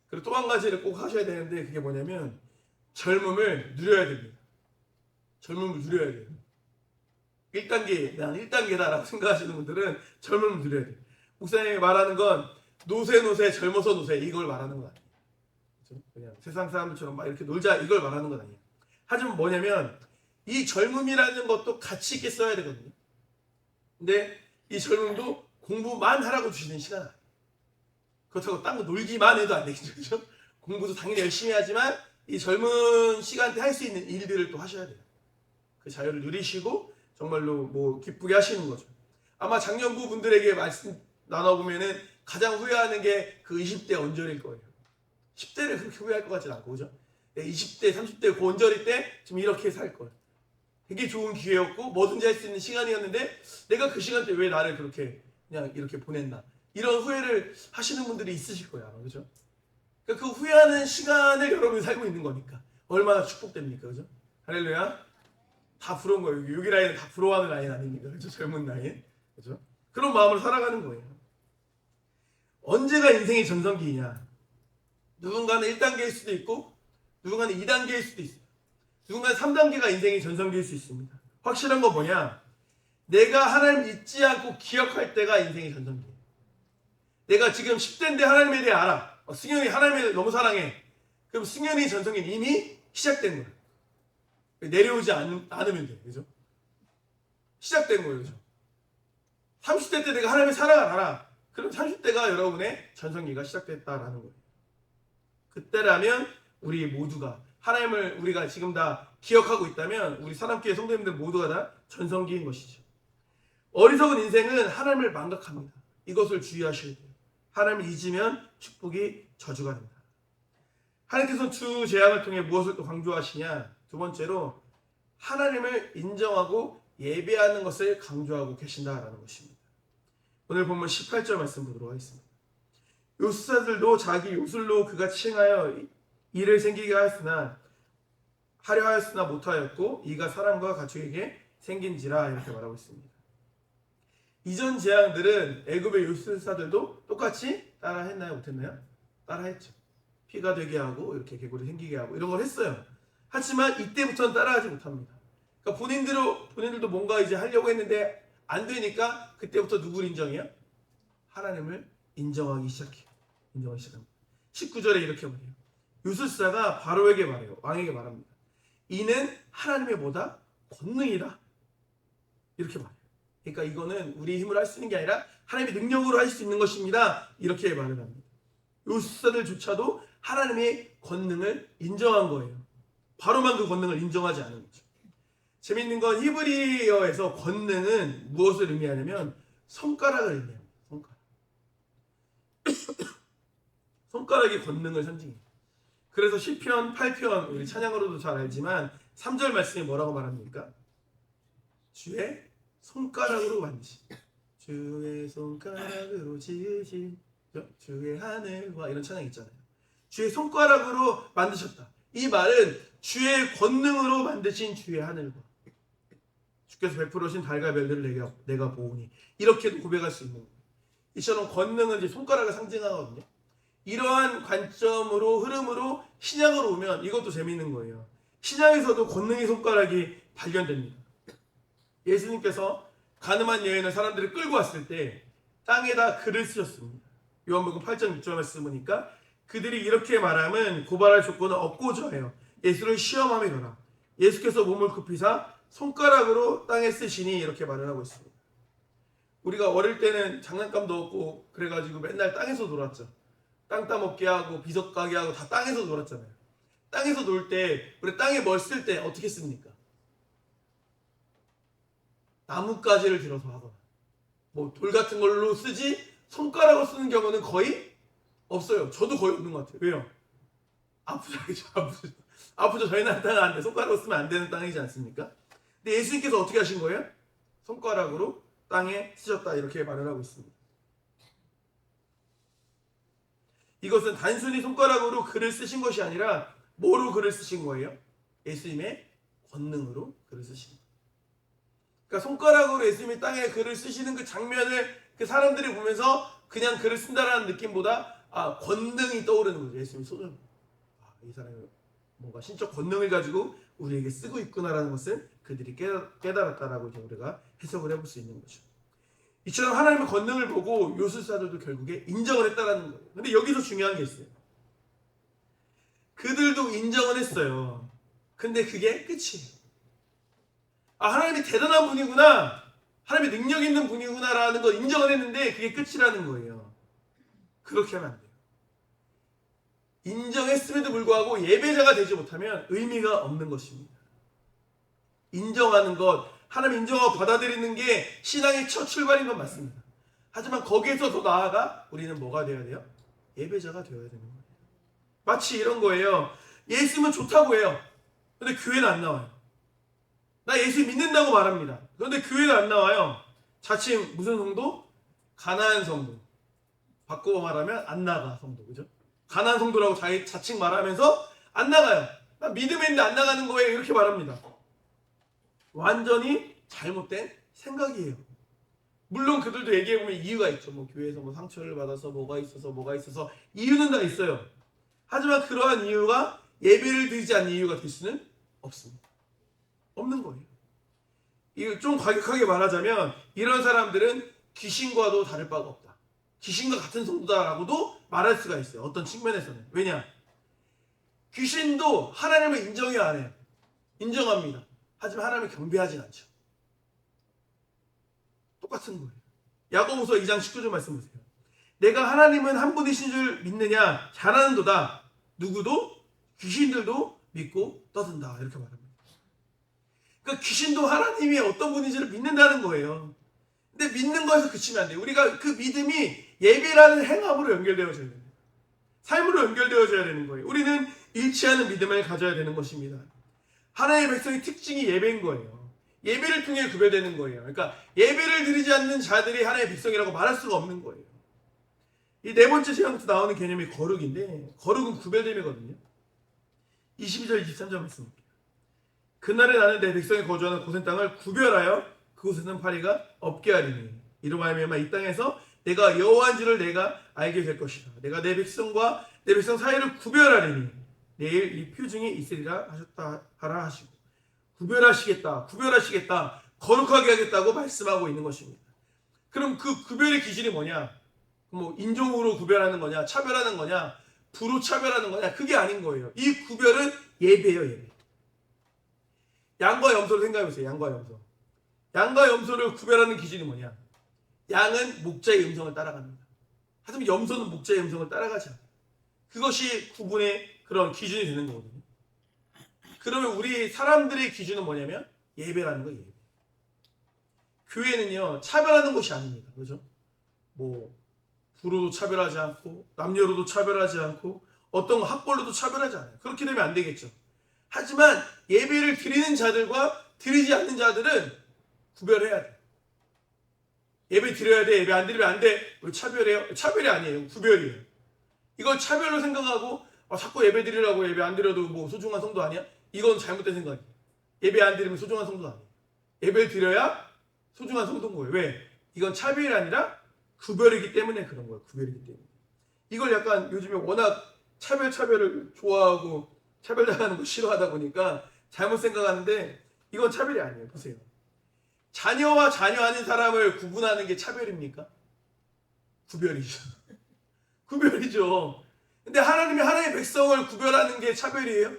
Speaker 3: 그리고 또 한 가지를 꼭 하셔야 되는데 그게 뭐냐면 젊음을 누려야 됩니다. 젊음을 누려야 돼요. 1단계, 난 1단계다라고 생각하시는 분들은 젊음을 누려야 돼요. 목사님이 말하는 건 노세 젊어서 노세 이걸 말하는 건 아니에요. 그렇죠? 그냥 세상 사람들처럼 막 이렇게 놀자 이걸 말하는 건 아니에요. 하지만 뭐냐면 이 젊음이라는 것도 가치 있게 써야 되거든요. 근데 이 젊음도 공부만 하라고 주시는 시간 아니에요. 그렇다고 딴 거 놀기만 해도 안 되겠죠. 그렇죠? 공부도 당연히 열심히 하지만 이 젊은 시간대 할 수 있는 일들을 또 하셔야 돼요. 그 자유를 누리시고 정말로 뭐 기쁘게 하시는 거죠. 아마 작년부 분들에게 말씀 나눠보면은 가장 후회하는 게 그 20대 언저리일 거예요. 10대를 그렇게 후회할 것 같지는 않고, 그죠? 20대, 30대 그 언저리 때 좀 이렇게 살 거예요. 되게 좋은 기회였고 뭐든지 할 수 있는 시간이었는데 내가 그 시간 때 왜 나를 그렇게 그냥 이렇게 보냈나. 이런 후회를 하시는 분들이 있으실 거예요. 그죠? 그러니까 그 후회하는 시간을 여러분이 살고 있는 거니까 얼마나 축복됩니까? 그죠? 할렐루야. 다 부러운 거예요. 여기 라인은 다 부러워하는 라인 아닙니까? 그죠? 젊은 라인. 그죠? 그런 마음으로 살아가는 거예요. 언제가 인생의 전성기이냐? 누군가는 1단계일 수도 있고 누군가는 2단계일 수도 있어요. 누군가는 3단계가 인생의 전성기일 수 있습니다. 확실한 건 뭐냐? 내가 하나님 잊지 않고 기억할 때가 인생의 전성기예요. 내가 지금 10대인데 하나님에 대해 알아. 승현이 하나님을 너무 사랑해. 그럼 승현이 전성기는 이미 시작된 거예요. 내려오지 않으면 돼요. 그죠? 시작된 거예요. 그죠? 30대 때 내가 하나님의 사랑을 알아. 그럼 30대가 여러분의 전성기가 시작됐다라는 거예요. 그때라면 우리 모두가 하나님을 우리가 지금 다 기억하고 있다면 우리 사람교회 성도님들 모두가 다 전성기인 것이죠. 어리석은 인생은 하나님을 망각합니다. 이것을 주의하셔야 돼요. 하나님을 잊으면 축복이 저주가 됩니다. 하나님께서는 주 재앙을 통해 무엇을 또 강조하시냐? 두 번째로 하나님을 인정하고 예배하는 것을 강조하고 계신다라는 것입니다. 오늘 본문 18절 말씀 보도록 하겠습니다. 요술사들도 자기 요술로 그가 칭하여 일을 생기게 하려 하였으나 못하였고 이가 사람과 가축에게 생긴지라 이렇게 말하고 있습니다. 이전 재앙들은 애굽의 요술사들도 똑같이 따라했나요? 못했나요? 따라했죠. 피가 되게 하고 이렇게 개구리 생기게 하고 이런 걸 했어요. 하지만 이때부터는 따라하지 못합니다. 그러니까 본인들도 뭔가 이제 하려고 했는데 안 되니까 그때부터 누구를 인정해요? 하나님을 인정하기 시작해요. 인정하기 시작합니다. 19절에 이렇게 말해요. 요술사가 바로에게 말해요. 왕에게 말합니다. 이는 하나님의 뭐다? 권능이다. 이렇게 말해요. 그러니까 이거는 우리 힘으로 할 수 있는 게 아니라 하나님의 능력으로 할 수 있는 것입니다. 이렇게 말을 합니다. 요술사들조차도 하나님의 권능을 인정한 거예요. 바로만 그 권능을 인정하지 않은 거죠. 재밌는 건 히브리어에서 권능은 무엇을 의미하냐면 손가락을 의미합니다. 손가락. 손가락이 권능을 상징해요. 그래서 시편 8편 우리 찬양으로도 잘 알지만 3절 말씀에 뭐라고 말합니까? 주의 손가락으로 만드신, 주의 손가락으로 지으신 주의 하늘과 이런 찬양 있잖아요. 주의 손가락으로 만드셨다. 이 말은 주의 권능으로 만드신 주의 하늘과 주께서 베풀으신 달과 별들을 내가 보오니 이렇게도 고백할 수 있는 거예요. 이처럼 권능은 이제 손가락을 상징하거든요. 이러한 관점으로 흐름으로 신약으로 오면 이것도 재미있는 거예요. 신약에서도 권능의 손가락이 발견됩니다. 예수님께서 가늠한 여인을 사람들이 끌고 왔을 때 땅에다 글을 쓰셨습니다. 요한복음 8장 6절 말씀 보니까 그들이 이렇게 말하면 고발할 조건은 없고자 해요. 예수를 시험함이더라. 예수께서 몸을 굽히사 손가락으로 땅에 쓰시니 이렇게 말을 하고 있습니다. 우리가 어릴 때는 장난감도 없고 그래가지고 맨날 땅에서 놀았죠. 땅 따먹게 하고 비석 가게 하고 다 땅에서 놀았잖아요. 땅에서 놀 때 우리 땅에 뭘 쓸 때 어떻게 씁니까? 나뭇가지를 들어서 하거나 뭐 돌 같은 걸로 쓰지 손가락으로 쓰는 경우는 거의 없어요. 저도 거의 없는 것 같아요. 왜요? 아프죠. 저희 나라 땅은 안 돼. 손가락으로 쓰면 안 되는 땅이지 않습니까? 근데 예수님께서 어떻게 하신 거예요? 손가락으로 땅에 쓰셨다 이렇게 말을 하고 있습니다. 이것은 단순히 손가락으로 글을 쓰신 것이 아니라 뭐로 글을 쓰신 거예요? 예수님의 권능으로 글을 쓰신 거예요. 그러니까 손가락으로 예수님이 땅에 글을 쓰시는 그 장면을 그 사람들이 보면서 그냥 글을 쓴다라는 느낌보다 권능이 떠오르는 거죠. 예수님이 손을 이 사람이 뭔가 신적 권능을 가지고 우리에게 쓰고 있구나라는 것을 그들이 깨달았다라고 이제 우리가 해석을 해볼 수 있는 거죠. 이처럼 하나님의 권능을 보고 요술사들도 결국에 인정을 했다라는 거예요. 근데 여기서 중요한 게 있어요. 그들도 인정을 했어요. 근데 그게 끝이에요. 하나님이 대단한 분이구나, 하나님이 능력 있는 분이구나라는 걸 인정을 했는데 그게 끝이라는 거예요. 그렇게 하면 안 돼요. 인정했음에도 불구하고 예배자가 되지 못하면 의미가 없는 것입니다. 인정하는 것, 하나님 인정하고 받아들이는 게 신앙의 첫 출발인 건 맞습니다. 하지만 거기에서 더 나아가 우리는 뭐가 되어야 돼요? 예배자가 되어야 되는 거예요. 마치 이런 거예요. 예수는 좋다고 해요. 근데 교회는 안 나와요. 나 예수 믿는다고 말합니다. 그런데 교회는 안 나와요. 자칭 무슨 성도? 가난한 성도. 바꿔 말하면 안 나가 성도. 그죠? 가난한 성도라고 자칭 말하면서 안 나가요. 나 믿음에 있는데 안 나가는 거예요. 이렇게 말합니다. 완전히 잘못된 생각이에요. 물론 그들도 얘기해보면 이유가 있죠. 뭐 교회에서 뭐 상처를 받아서 뭐가 있어서 이유는 다 있어요. 하지만 그러한 이유가 예배를 드리지 않는 이유가 될 수는 없습니다. 없는 거예요. 이거 좀 과격하게 말하자면 이런 사람들은 귀신과도 다를 바가 없다. 귀신과 같은 성도다라고도 말할 수가 있어요. 어떤 측면에서는. 왜냐? 귀신도 하나님을 인정이 안 해요. 인정합니다. 하지만 하나님을 경배하진 않죠. 똑같은 거예요. 야고보서 2장 19절 말씀 보세요. 내가 하나님은 한 분이신 줄 믿느냐? 잘하는도다. 누구도 귀신들도 믿고 떠든다. 이렇게 말합니다. 그러니까 귀신도 하나님이 어떤 분인지를 믿는다는 거예요. 근데 믿는 거에서 그치면 안 돼요. 우리가 그 믿음이 예배라는 행함으로 연결되어져야 됩니다. 삶으로 연결되어져야 되는 거예요. 우리는 잃지 않은 믿음을 가져야 되는 것입니다. 하나님의 백성의 특징이 예배인 거예요. 예배를 통해 구별되는 거예요. 그러니까 예배를 드리지 않는 자들이 하나님의 백성이라고 말할 수가 없는 거예요. 이 네 번째 시간부터 나오는 개념이 거룩인데, 거룩은 구별됨이거든요. 22절 23절 말씀. 그날에 나는 내 백성이 거주하는 고센 땅을 구별하여 그곳에는 파리가 없게 하리니 이로 말미암아 이 땅에서 내가 여호와인 줄을 내가 알게 될 것이다. 내가 내 백성과 내 백성 사이를 구별하리니 내일 이 표징이 있으리라 하라 하시고, 구별하시겠다, 거룩하게 하겠다고 말씀하고 있는 것입니다. 그럼 그 구별의 기준이 뭐냐? 뭐 인종으로 구별하는 거냐, 차별하는 거냐, 부로 차별하는 거냐? 그게 아닌 거예요. 이 구별은 예배예요, 예배. 양과 염소를 생각해보세요. 양과 염소. 양과 염소를 구별하는 기준이 뭐냐? 양은 목자의 음성을 따라갑니다. 하지만 염소는 목자의 음성을 따라가지 않아요. 그것이 구분의 그런 기준이 되는 거거든요. 그러면 우리 사람들의 기준은 뭐냐면 예배라는 거예요. 예배. 교회는요 차별하는 곳이 아닙니다. 그죠? 뭐 부로도 차별하지 않고 남녀로도 차별하지 않고 어떤 학벌로도 차별하지 않아요. 그렇게 되면 안 되겠죠. 하지만 예배를 드리는 자들과 드리지 않는 자들은 구별해야 돼. 예배 드려야 돼. 예배 안 드리면 안 돼. 왜 차별해요? 차별이 아니에요. 구별이에요. 이걸 차별로 생각하고 자꾸 예배 드리라고 예배 안 드려도 뭐 소중한 성도 아니야? 이건 잘못된 생각이에요. 예배 안 드리면 소중한 성도 아니에요. 예배를 드려야 소중한 성도인 거예요. 왜? 이건 차별이 아니라 구별이기 때문에 그런 거예요. 구별이기 때문에. 이걸 약간 요즘에 워낙 차별을 좋아하고 차별당하는 거 싫어하다 보니까 잘못 생각하는데 이건 차별이 아니에요. 보세요. 자녀와 자녀 아닌 사람을 구분하는 게 차별입니까? 구별이죠. 구별이죠. 근데 하나님이 하나님의 백성을 구별하는 게 차별이에요?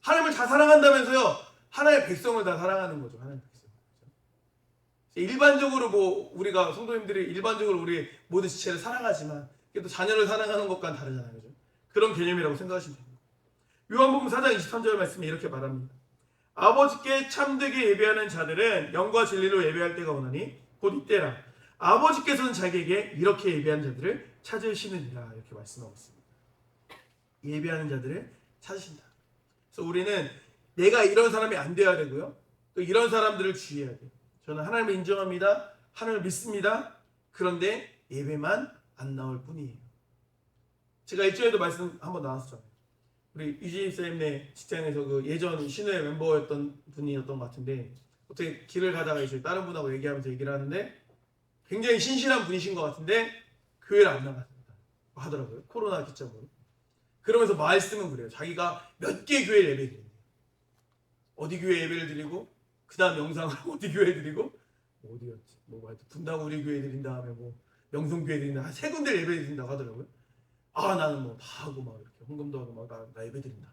Speaker 3: 하나님을 다 사랑한다면서요. 하나님의 백성을 다 사랑하는 거죠. 하나님의 백성. 일반적으로 뭐 우리가 성도님들이 일반적으로 우리 모든 지체를 사랑하지만 또 자녀를 사랑하는 것과는 다르잖아요. 그죠? 그런 개념이라고 생각하시면 됩니다. 요한복음 4장 23절 말씀에 이렇게 말합니다. 아버지께 참되게 예배하는 자들은 영과 진리로 예배할 때가 오나니 곧 이때라. 아버지께서는 자기에게 이렇게 예배하는 자들을 찾으시느니라. 이렇게 말씀하고 있습니다. 예배하는 자들을 찾으신다. 그래서 우리는 내가 이런 사람이 안 돼야 되고요. 또 이런 사람들을 주의해야 돼요. 저는 하나님을 인정합니다. 하나님을 믿습니다. 그런데 예배만 안 나올 뿐이에요. 제가 일전에도 말씀 한번 나왔었잖아요. 우리 유진쌤네 직장에서 그 예전 신우의 멤버였던 분이었던 것 같은데 어떻게 길을 가다가 이제 다른 분하고 얘기하면서 얘기를 하는데 굉장히 신실한 분이신 것 같은데 교회를 안 나갔습니다. 하더라고요. 코로나 기점으로. 그러면서 말씀은 그래요. 자기가 몇 개 교회 예배 드린대요. 어디 교회 예배를 드리고 그 다음 영상을 어디 교회 드리고 어디였지? 뭐 분당 우리 교회 드린 다음에 뭐 명성교회 드린다 한 3군데 예배 드린다고 하더라고요. 나는 뭐 다 하고 막 이렇게 헌금도 하고 막 나 예배 드린다.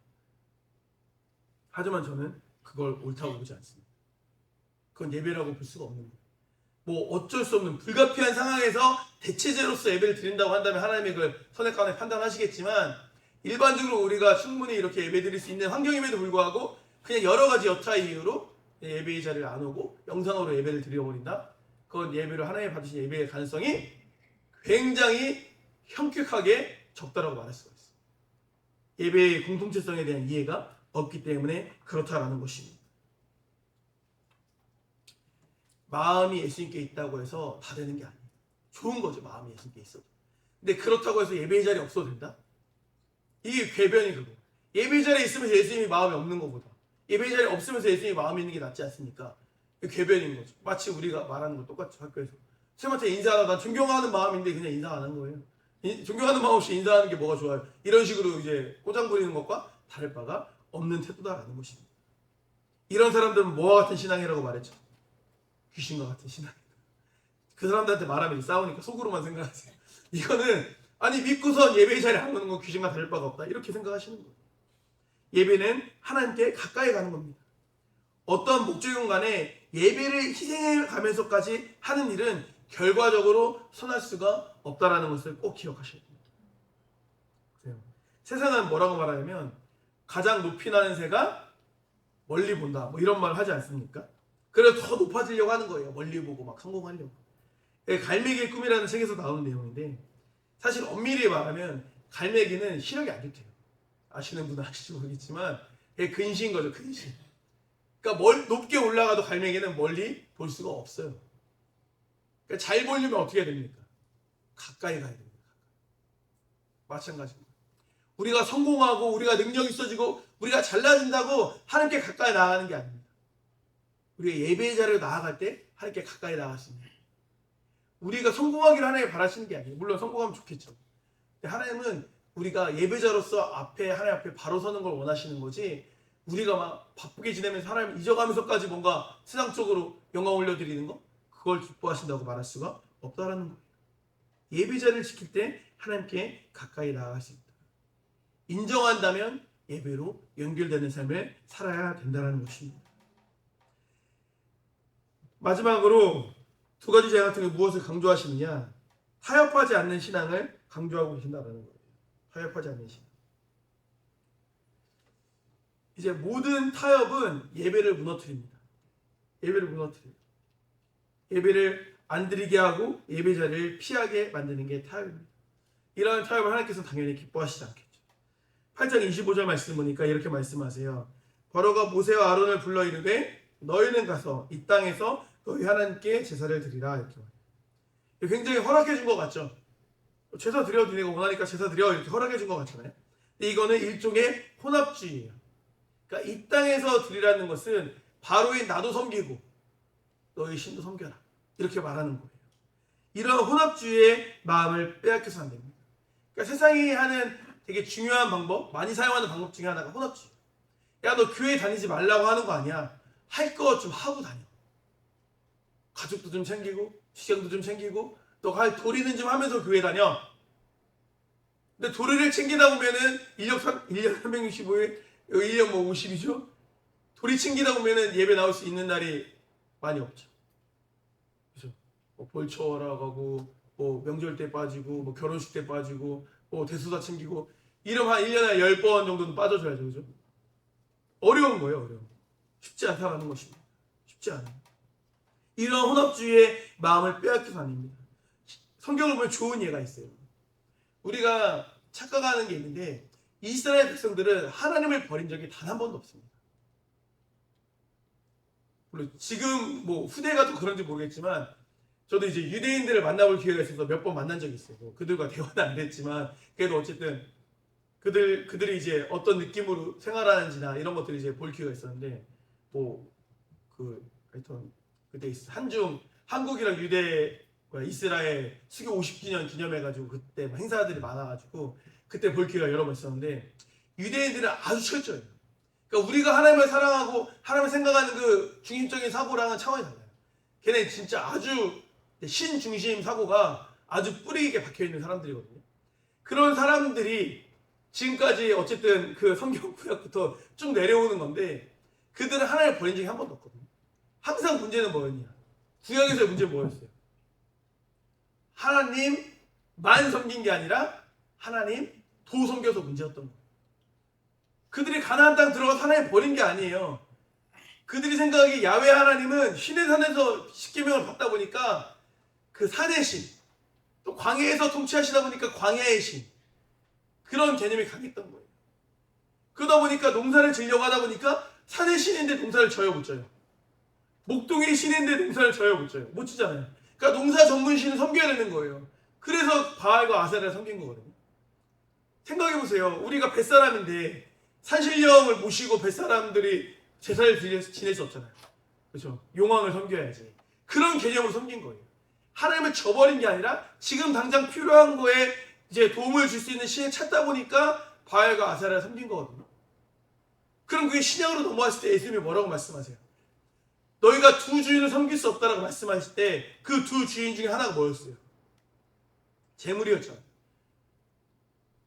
Speaker 3: 하지만 저는 그걸 옳다고 보지 않습니다. 그건 예배라고 볼 수가 없는 거예요. 뭐 어쩔 수 없는 불가피한 상황에서 대체제로서 예배를 드린다고 한다면 하나님이 그걸 선악간에 판단하시겠지만 일반적으로 우리가 충분히 이렇게 예배 드릴 수 있는 환경임에도 불구하고 그냥 여러 가지 여타 이유로 예배의 자리를 안 오고 영상으로 예배를 드려버린다. 그건 예배를 하나님이 받으신 예배의 가능성이 굉장히 현격하게 적다라고 말할 수가 있어요. 예배의 공동체성에 대한 이해가 없기 때문에 그렇다라는 것입니다. 마음이 예수님께 있다고 해서 다 되는 게 아니에요. 좋은 거죠. 마음이 예수님께 있어도. 근데 그렇다고 해서 예배의 자리에 없어도 된다? 이게 궤변이 그거예요. 예배의 자리에 있으면서 예수님이 마음이 없는 것보다 예배의 자리에 없으면서 예수님이 마음이 있는 게 낫지 않습니까? 이게 궤변인 거죠. 마치 우리가 말하는 거 똑같죠. 학교에서 쌤한테 인사하다 난 존경하는 마음인데 그냥 인사 안 한 거예요. 존경하는 마음 없이 인사하는 게 뭐가 좋아요? 이런 식으로 이제 꼬장 부리는 것과 다를 바가 없는 태도다라는 것입니다. 이런 사람들은 뭐와 같은 신앙이라고 말했죠? 귀신과 같은 신앙. 그 사람들한테 말하면 싸우니까 속으로만 생각하세요. 이거는 아니 믿고선 예배의 자리에 안 오는 건 귀신과 다를 바가 없다. 이렇게 생각하시는 거예요. 예배는 하나님께 가까이 가는 겁니다. 어떠한 목적이건 간에 예배를 희생해 가면서까지 하는 일은 결과적으로 선할 수가 없다라는 것을 꼭 기억하셔야 됩니다. 세상은 뭐라고 말하냐면 가장 높이 나는 새가 멀리 본다. 뭐 이런 말을 하지 않습니까? 그래서 더 높아지려고 하는 거예요. 멀리 보고 막 성공하려고. 갈매기의 꿈이라는 책에서 나오는 내용인데 사실 엄밀히 말하면 갈매기는 시력이 안 좋대요. 아시는 분은 아실지 모르겠지만 근시인 거죠. 근시. 그러니까 높게 올라가도 갈매기는 멀리 볼 수가 없어요. 그러니까 잘 보려면 어떻게 해야 됩니까? 가까이 가야 됩니다. 마찬가지입니다. 우리가 성공하고 우리가 능력이 있어지고 우리가 잘나진다고 하나님께 가까이 나아가는 게 아닙니다. 우리가 예배의 자리로 나아갈 때 하나님께 가까이 나아가십니다. 우리가 성공하기를 하나님 바라시는 게 아니에요. 물론 성공하면 좋겠죠. 근데 하나님은 우리가 예배자로서 하나님 앞에 바로 서는 걸 원하시는 거지 우리가 막 바쁘게 지내면서 하나님 잊어가면서까지 뭔가 세상적으로 영광 올려드리는 거 그걸 기뻐하신다고 말할 수가 없다라는 거예요. 예배자를 지킬 때 하나님께 가까이 나아갈 수 있다. 인정한다면 예배로 연결되는 삶을 살아야 된다는 것입니다. 마지막으로 두 가지 제안 같은 게 무엇을 강조하시느냐? 타협하지 않는 신앙을 강조하고 계신다는 거예요. 타협하지 않는 신앙. 이제 모든 타협은 예배를 무너뜨립니다. 예배를 무너뜨려요. 예배를 안 드리게 하고 예배 자리를 피하게 만드는 게 타협입니다. 이러한 타협을 하나님께서 당연히 기뻐하시지 않겠죠. 8장 25절 말씀 보니까 이렇게 말씀하세요. 바로가 모세와 아론을 불러 이르되 너희는 가서 이 땅에서 너희 하나님께 제사를 드리라 이렇게 말해요. 굉장히 허락해 준 것 같죠. 제사 드려 니네가 원하니까 제사 드려 이렇게 허락해 준 것 같잖아요. 근데 이거는 일종의 혼합주의예요. 그러니까 이 땅에서 드리라는 것은 바로인 나도 섬기고 너희 신도 섬겨라 이렇게 말하는 거예요. 이런 혼합주의의 마음을 빼앗겨서 안 됩니다. 그러니까 세상이 하는 되게 중요한 방법, 많이 사용하는 방법 중에 하나가 혼합주의. 야, 너 교회 다니지 말라고 하는 거 아니야. 할 거 좀 하고 다녀. 가족도 좀 챙기고 시장도 좀 챙기고 너 할 도리는 좀 하면서 교회 다녀. 근데 도리를 챙기다 보면은 1년 365일 1년 뭐 50이죠. 도리 챙기다 보면은 예배 나올 수 있는 날이 많이 없죠. 그죠? 뭐 볼초하러 가고 뭐 명절 때 빠지고 뭐 결혼식 때 빠지고 뭐 대수다 챙기고 이러면 한 1년에 10번 정도는 빠져줘야죠. 그죠? 어려운 거예요. 어려운 거. 쉽지 않다라는 것입니다. 쉽지 않아요. 이런 혼합주의의 마음을 빼앗겨서 아닙니다. 성경을 보면 좋은 예가 있어요. 우리가 착각하는 게 있는데 이스라엘 백성들은 하나님을 버린 적이 단 한 번도 없습니다. 물론 지금 뭐 후대가 또 그런지 모르겠지만 저도 이제 유대인들을 만나볼 기회가 있어서 몇 번 만난 적이 있어요. 뭐 그들과 대화는 안 됐지만 그래도 어쨌든 그들이 이제 어떤 느낌으로 생활하는지나 이런 것들을 이제 볼 기회가 있었는데 하여튼 그때 한중 한국이랑 이스라엘 수교 50주년 기념해가지고 그때 행사들이 많아가지고 그때 볼 기회가 여러 번 있었는데 유대인들은 아주 철저해요. 그러니까 우리가 하나님을 사랑하고 하나님을 생각하는 그 중심적인 사고랑은 차원이 달라요. 걔네 진짜 아주 신중심 사고가 아주 뿌리 깊게 박혀있는 사람들이거든요. 그런 사람들이 지금까지 어쨌든 그 성경 구약부터 쭉 내려오는 건데 그들은 하나님을 버린 적이 한 번도 없거든요. 항상 문제는 뭐였냐? 구약에서의 문제는 뭐였어요? 하나님만 섬긴 게 아니라 하나님 도 섬겨서 문제였던 거예요. 그들이 가나안 땅 들어가서 하나님 버린 게 아니에요. 그들이 생각하기에 야훼 하나님은 신의 산에서 십계명을 받다 보니까 그 산의 신, 또 광야에서 통치하시다 보니까 광야의 신, 그런 개념이 강했던 거예요. 그러다 보니까 농사를 지려고 하다 보니까 산의 신인데 농사를 져요 못 져요. 목동의 신인데 농사를 져요 못 져요. 못 지잖아요. 그러니까 농사 전문 신을 섬겨야 되는 거예요. 그래서 바알과 아세라를 섬긴 거거든요. 생각해보세요. 우리가 뱃사람인데 산신령을 모시고 뱃사람들이 제사를 지낼 수 없잖아요. 그렇죠? 용왕을 섬겨야지. 그런 개념으로 섬긴 거예요. 하나님을 저버린 게 아니라 지금 당장 필요한 거에 이제 도움을 줄 수 있는 신을 찾다 보니까 바알과 아세라를 섬긴 거거든요. 그럼 그게 신약으로 넘어왔을 때 예수님이 뭐라고 말씀하세요? 너희가 두 주인을 섬길 수 없다라고 말씀하실 때 그 두 주인 중에 하나가 뭐였어요? 재물이었죠.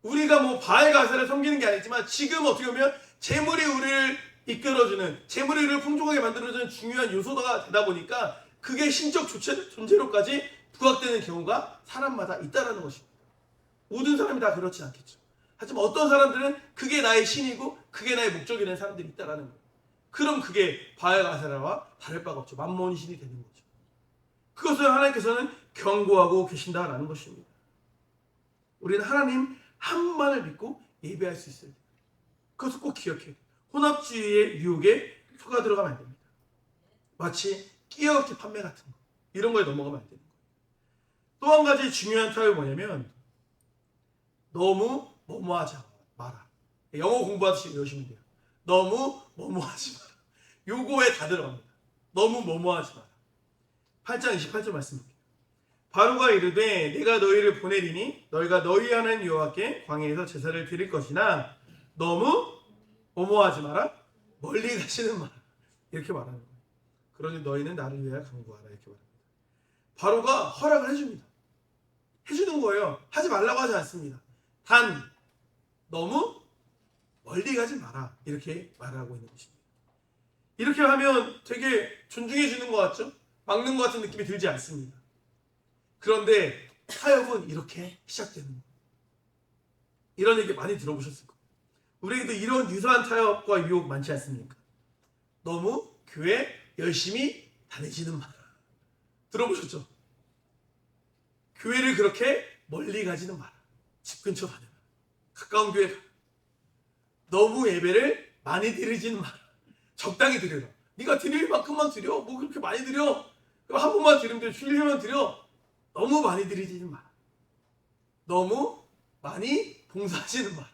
Speaker 3: 우리가 뭐 바알과 아세라를 섬기는 게 아니지만 지금 어떻게 보면 재물이 우리를 이끌어주는, 재물이 우리를 풍족하게 만들어주는 중요한 요소가 되다 보니까 그게 신적 존재로까지 부각되는 경우가 사람마다 있다는 것입니다. 모든 사람이 다 그렇진 않겠죠. 하지만 어떤 사람들은 그게 나의 신이고 그게 나의 목적이 되는 사람들이 있다는 거예요. 그럼 그게 바알과 아세라와 다를 바가 없죠. 만몬 신이 되는 거죠. 그것을 하나님께서는 경고하고 계신다라는 것입니다. 우리는 하나님 한 분만을 믿고 예배할 수 있어야 돼요. 그것을 꼭 기억해야 돼요. 혼합주의의 유혹에 속아 들어가면 안 됩니다. 마치 끼어넣기 판매 같은 거 이런 거에 넘어가면 안 되는 거예요. 또 한 가지 중요한 타협이 뭐냐면 너무 뭐뭐하지 마라. 영어 공부하듯이 외우시면 돼요. 너무 뭐뭐하지 마라. 요거에 다 들어갑니다. 너무 뭐뭐하지 마라. 8장 28절 말씀 볼게요. 바로가 이르되 내가 너희를 보내리니 너희가 너희 하나님 여호와께 광야에서 제사를 드릴 것이나 너무 뭐뭐하지 마라. 멀리 가시는 마라. 이렇게 말하는 거예요. 그러니 너희는 나를 위하여 간구하라 이렇게 말합니다. 바로가 허락을 해줍니다. 해주는 거예요. 하지 말라고 하지 않습니다. 단 너무 멀리 가지 마라 이렇게 말하고 있는 것입니다. 이렇게 하면 되게 존중해 주는 것 같죠? 막는 것 같은 느낌이 들지 않습니다. 그런데 타협은 이렇게 시작되는 거예요. 이런 얘기 많이 들어보셨을 거예요. 우리에게도 이런 유사한 타협과 유혹 많지 않습니까? 너무 교회 열심히 다니지는 마라. 들어보셨죠? 교회를 그렇게 멀리 가지는 마라. 집 근처 다녀라. 가까운 교회 가라. 너무 예배를 많이 드리지는 마라. 적당히 드려라. 네가 드릴 만큼만 드려. 뭐 그렇게 많이 드려. 그럼 한 번만 드리면 돼. 주일에만 드려. 너무 많이 드리지는 마라. 너무 많이 봉사하지는 마라.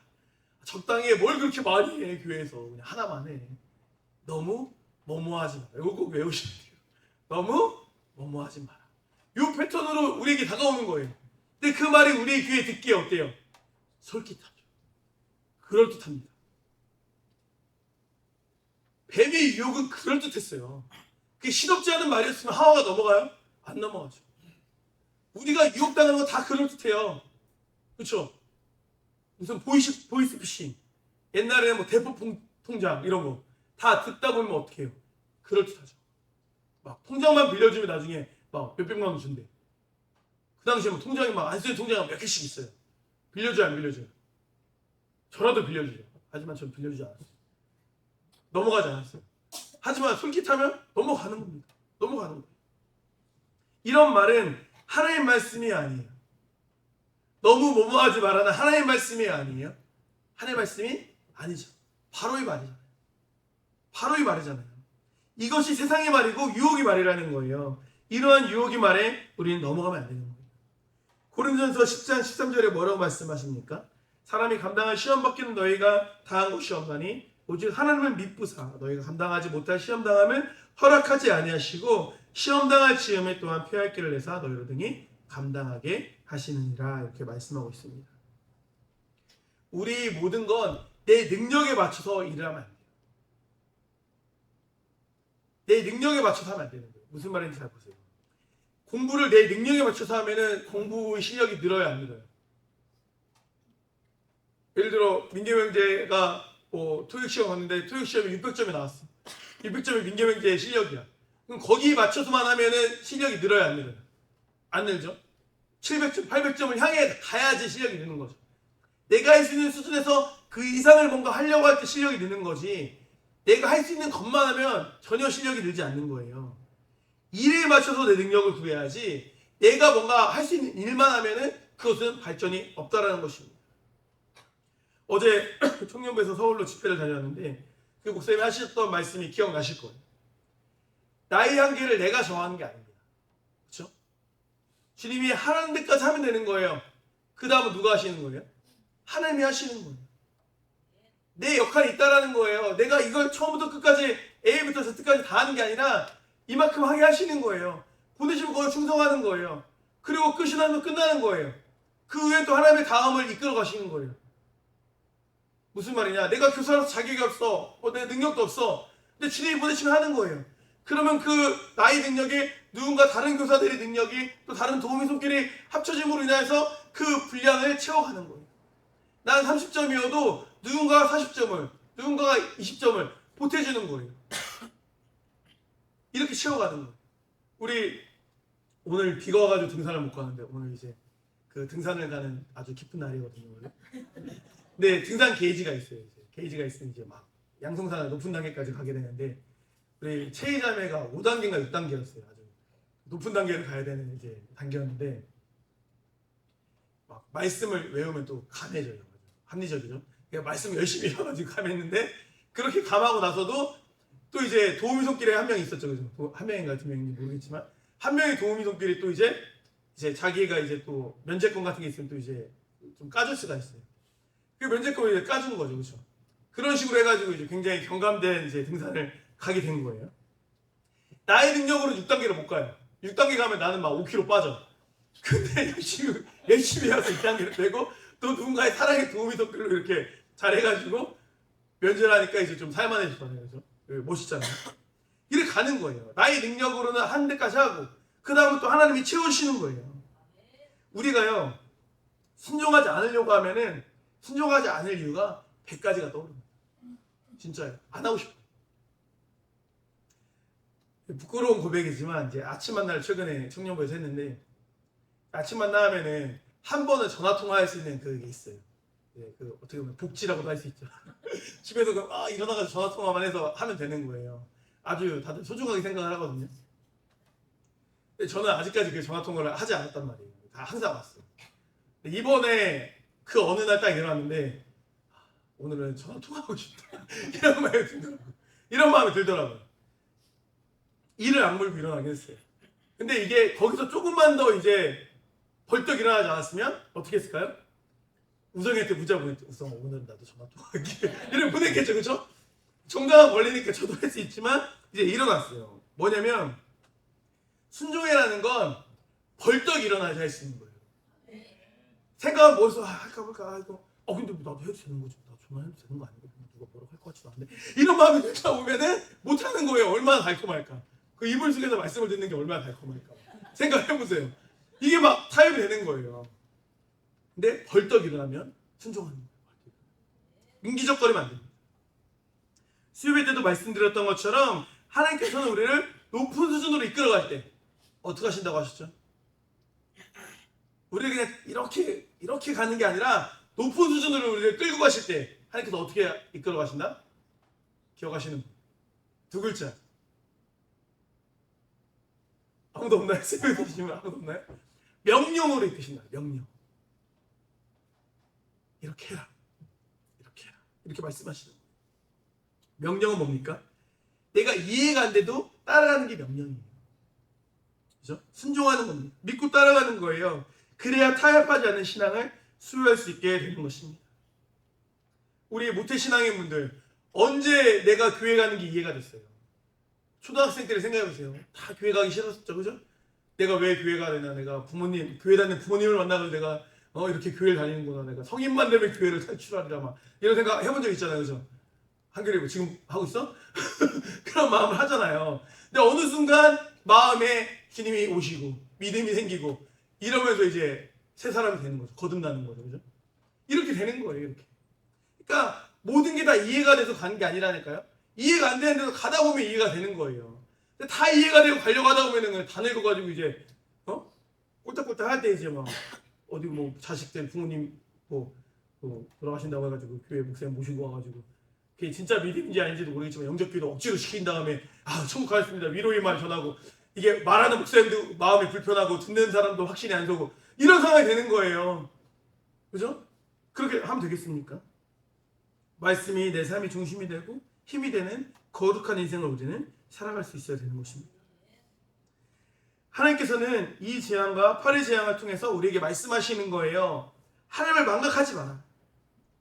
Speaker 3: 적당히 해. 뭘 그렇게 많이 해. 교회에서 그냥 하나만 해. 너무 뭐뭐하지 마라. 이거 꼭 외우시면 돼요. 너무 뭐뭐하지 마라. 이 패턴으로 우리에게 다가오는 거예요. 근데 그 말이 우리 귀에 듣기에 어때요? 솔깃하죠. 그럴듯합니다. 뱀의 유혹은 그럴듯했어요. 그게 시덥지 않은 말이었으면 하와가 넘어가요? 안 넘어가죠. 우리가 유혹당하는 건 다 그럴듯해요. 그렇죠? 무슨 보이스피싱, 옛날에는 뭐 대포 통장 이런 거 다 듣다 보면 어떻게 해요? 그럴듯하죠. 막 통장만 빌려주면 나중에 막 몇백만 원 준대. 그 당시에 뭐 통장이 막 안 쓰는 통장이 몇 개씩 있어요. 빌려줘요, 안 빌려줘요? 저라도 빌려주죠. 하지만 전 빌려주지 않았어요. 넘어가지 않았어요. 하지만 솔깃하면 넘어가는 겁니다. 넘어가는 거예요. 이런 말은 하나님 말씀이 아니에요. 너무 뭐뭐하지 말라는 하나님 말씀이 아니에요. 하나님 말씀이 아니죠. 바로 이 말이잖아요. 바로 이 말이잖아요. 이것이 세상의 말이고 유혹의 말이라는 거예요. 이러한 유혹의 말에 우리는 넘어가면 안 되는 거예요. 고린도전서 10장 13절에 뭐라고 말씀하십니까? 사람이 감당할 시험 받기는 너희가 당한 것이 없나니 오직 하나님을 믿부사 너희가 감당하지 못할 시험 당함을 허락하지 아니하시고 시험 당할 즈음에 또한 피할 길을 내사 너희로 등이 감당하게 하시느니라 이렇게 말씀하고 있습니다. 우리 모든 건 내 능력에 맞춰서 일을 하면 안 돼요. 내 능력에 맞춰서 하면 안 되는 거예요. 무슨 말인지 잘 보세요. 공부를 내 능력에 맞춰서 하면은 공부 실력이 늘어요, 안 늘어요? 예를 들어 민계명제가 뭐 토익 시험 봤는데 토익 시험에 600점이 나왔어. 600점이 민계명제 실력이야. 그럼 거기에 맞춰서만 하면은 실력이 늘어요, 안 늘어요? 안 늘죠? 700점, 800점을 향해 가야지 실력이 느는 거죠. 내가 할 수 있는 수준에서 그 이상을 뭔가 하려고 할 때 실력이 느는 거지. 내가 할 수 있는 것만 하면 전혀 실력이 늘지 않는 거예요. 일에 맞춰서 내 능력을 구해야지 내가 뭔가 할 수 있는 일만 하면은 그것은 발전이 없다라는 것입니다. 어제 청년부에서 서울로 집회를 다녔는데 그 목사님이 하셨던 말씀이 기억나실 거예요. 나의 한계를 내가 정하는 게 아닙니다. 그렇죠? 주님이 하라는 데까지 하면 되는 거예요. 그 다음은 누가 하시는 거예요? 하나님이 하시는 거예요. 내 역할이 있다라는 거예요. 내가 이걸 처음부터 끝까지 A부터 Z까지 다 하는 게 아니라 이만큼 하게 하시는 거예요. 보내시면 거기에 충성하는 거예요. 그리고 끝이 나면 끝나는 거예요. 그 후에 또 하나님의 다음을 이끌어 가시는 거예요. 무슨 말이냐? 내가 교사로서 자격이 없어. 내 능력도 없어. 근데 주님이 보내시면 하는 거예요. 그러면 그 나의 능력이 누군가 다른 교사들의 능력이 또 다른 도우미 손길이 합쳐짐으로 인해서 그 분량을 채워가는 거예요. 난 30점이어도 누군가가 40점을, 누군가가 20점을 보태주는 거예요. 이렇게 채워가는 거예요. 우리 오늘 비가 와가지고 등산을 못 가는데 오늘 이제 그 등산을 가는 아주 기쁜 날이거든요. 원래. 네, 등산 게이지가 있어요. 이제. 게이지가 있으면 이제 막 양성산 높은 단계까지 가게 되는데 우리 최희자매가 5단계인가 6단계였어요. 아주 높은 단계를 가야 되는 이제 단계였는데 막 말씀을 외우면 또 감해져요. 합리적이죠. 그러니까 말씀 열심히 해가지고 감했는데 그렇게 감하고 나서도 또 이제 도우미 손길에 한 명이 있었죠. 그죠? 한 명인가 두 명인지 모르겠지만 한 명의 도우미 손길이 또 이제 자기가 이제 또 면제권 같은 게 있으면 또 이제 좀 까줄 수가 있어요. 그 면제권을 이제 까준 거죠. 그렇죠? 그런 식으로 해가지고 이제 굉장히 경감된 이제 등산을 가게 된 거예요. 나의 능력으로 6단계를 못 가요. 6단계 가면 나는 막 5kg 빠져. 근데 열심히 해서 2단계를 되고 또 누군가의 사랑의 도우미 손길로 이렇게 잘해가지고 면제를 하니까 이제 좀 살만해지잖아요. 그죠? 멋있잖아요. 이렇게 가는 거예요. 나의 능력으로는 한 데까지 하고 그 다음에 또 하나님이 채우시는 거예요. 우리가요 순종하지 않으려고 하면은 순종하지 않을 이유가 100가지가 떠오릅니다. 진짜요. 안 하고 싶어요. 부끄러운 고백이지만 이제 아침 만나를 최근에 청년부에서 했는데 아침 만나면은 한 번은 전화 통화할 수 있는 그게 있어요. 네, 그 어떻게 보면 복지라고도 할 수 있죠. 집에서 일어나가지고 전화 통화만 해서 하면 되는 거예요. 아주 다들 소중하게 생각을 하거든요. 근데 저는 아직까지 그 전화 통화를 하지 않았단 말이에요. 다 항상 왔어요. 이번에 그 어느 날 딱 일어났는데 오늘은 전화 통화하고 싶다 이런 마음이 들더라고요. 이런 마음이 들더라고요. 이를 악물고 일어나긴 했어요. 근데 이게 거기서 조금만 더 이제 벌떡 일어나지 않았으면 어떻게 했을까요? 우성이한테 문자 보냈죠. 우성 오늘 나도 전화 통화하기 이를 보냈겠죠, 그렇죠? 정답은 멀리니까 저도 할 수 있지만 이제 일어났어요. 뭐냐면 순종이라는 건 벌떡 일어나야 할 수 있는 거예요. 생각은 뭐해서 할까 볼까 이거 근데 나도 해도 되는 거지. 나 전화해도 되는 거 아니고 누가 뭐라고 할 것 같지도 않은데 이런 마음이 들다 보면은 못 하는 거예요. 얼마나 달콤할까. 그 이불 속에서 말씀을 듣는 게 얼마나 달콤할까. 생각해보세요. 이게 막 타협이 되는 거예요. 근데 벌떡 일어나면 순종하는 거예요. 민기적거리면 안 됩니다. 수요일 때도 말씀드렸던 것처럼 하나님께서는 우리를 높은 수준으로 이끌어갈 때 어떻게 하신다고 하셨죠? 우리를 그냥 이렇게 가는 게 아니라 높은 수준으로 우리를 끌고 가실 때 하나님께서 어떻게 이끌어 가신다? 기억하시는 분? 두 글자. 아무도 없나요? 세배 드시면 아무도 없나요? 명령으로 이끄신다. 명령. 이렇게 해라. 이렇게 해라. 이렇게 말씀하시는 거예요. 명령은 뭡니까? 내가 이해가 안 돼도 따라가는 게 명령이에요. 그죠? 순종하는 겁니다. 믿고 따라가는 거예요. 그래야 타협하지 않는 신앙을 수호할 수 있게 되는 것입니다. 우리 모태신앙인 분들 언제 내가 교회 가는 게 이해가 됐어요? 초등학생 때를 생각해보세요. 다 교회 가기 싫었죠, 그죠? 내가 왜 교회 가야 되나? 내가 교회 다니는 부모님을 만나서 내가 이렇게 교회를 다니는구나. 내가 성인만 되면 교회를 탈출하리라 막 이런 생각 해본 적 있잖아요, 그죠? 한결이 뭐 지금 하고 있어? 그런 마음을 하잖아요. 근데 어느 순간 마음에 주님이 오시고 믿음이 생기고 이러면서 이제 새 사람이 되는 거죠. 거듭나는 거죠, 그죠? 이렇게 되는 거예요, 이렇게. 그러니까 모든 게 다 이해가 돼서 가는 게 아니라니까요. 이해가 안 되는데도 가다 보면 이해가 되는 거예요. 근데 다 이해가 되고 가려고 하다 보면은 다 늙어가지고 이제 꼴딱꼴딱 할 때 이제 막 어디 뭐 자식들 부모님 돌아가신다고 해가지고 교회 목사님 모시고 와가지고 그게 진짜 믿음인지 아닌지도 모르겠지만 영접기도 억지로 시킨 다음에 천국 가겠습니다 위로의 말 전하고 이게 말하는 목사님도 마음이 불편하고 듣는 사람도 확신이 안 서고 이런 상황이 되는 거예요. 그죠? 그렇게 하면 되겠습니까? 말씀이 내 삶의 중심이 되고 힘이 되는 거룩한 인생을 우리는 살아갈 수 있어야 되는 것입니다. 하나님께서는 이 재앙과 8의 재앙을 통해서 우리에게 말씀하시는 거예요. 하나님을 망각하지 마라.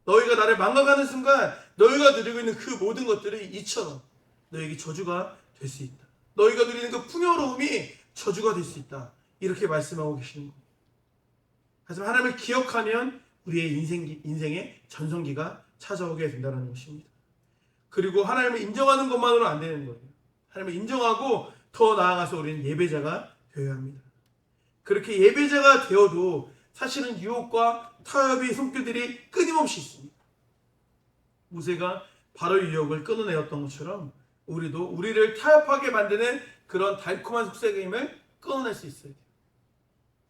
Speaker 3: 너희가 나를 망각하는 순간 너희가 누리고 있는 그 모든 것들이 이처럼 너에게 저주가 될 수 있다. 너희가 누리는 그 풍요로움이 저주가 될 수 있다. 이렇게 말씀하고 계시는 겁니다. 하지만 하나님을 기억하면 우리의 인생의 전성기가 찾아오게 된다는 것입니다. 그리고 하나님을 인정하는 것만으로는 안 되는 거예요. 하나님을 인정하고 더 나아가서 우리는 예배자가 되어야 합니다. 그렇게 예배자가 되어도 사실은 유혹과 타협의 손길들이 끊임없이 있습니다. 모세가 바로의 유혹을 끊어내었던 것처럼 우리도 우리를 타협하게 만드는 그런 달콤한 속삭임을 끊어낼 수 있어야 돼요.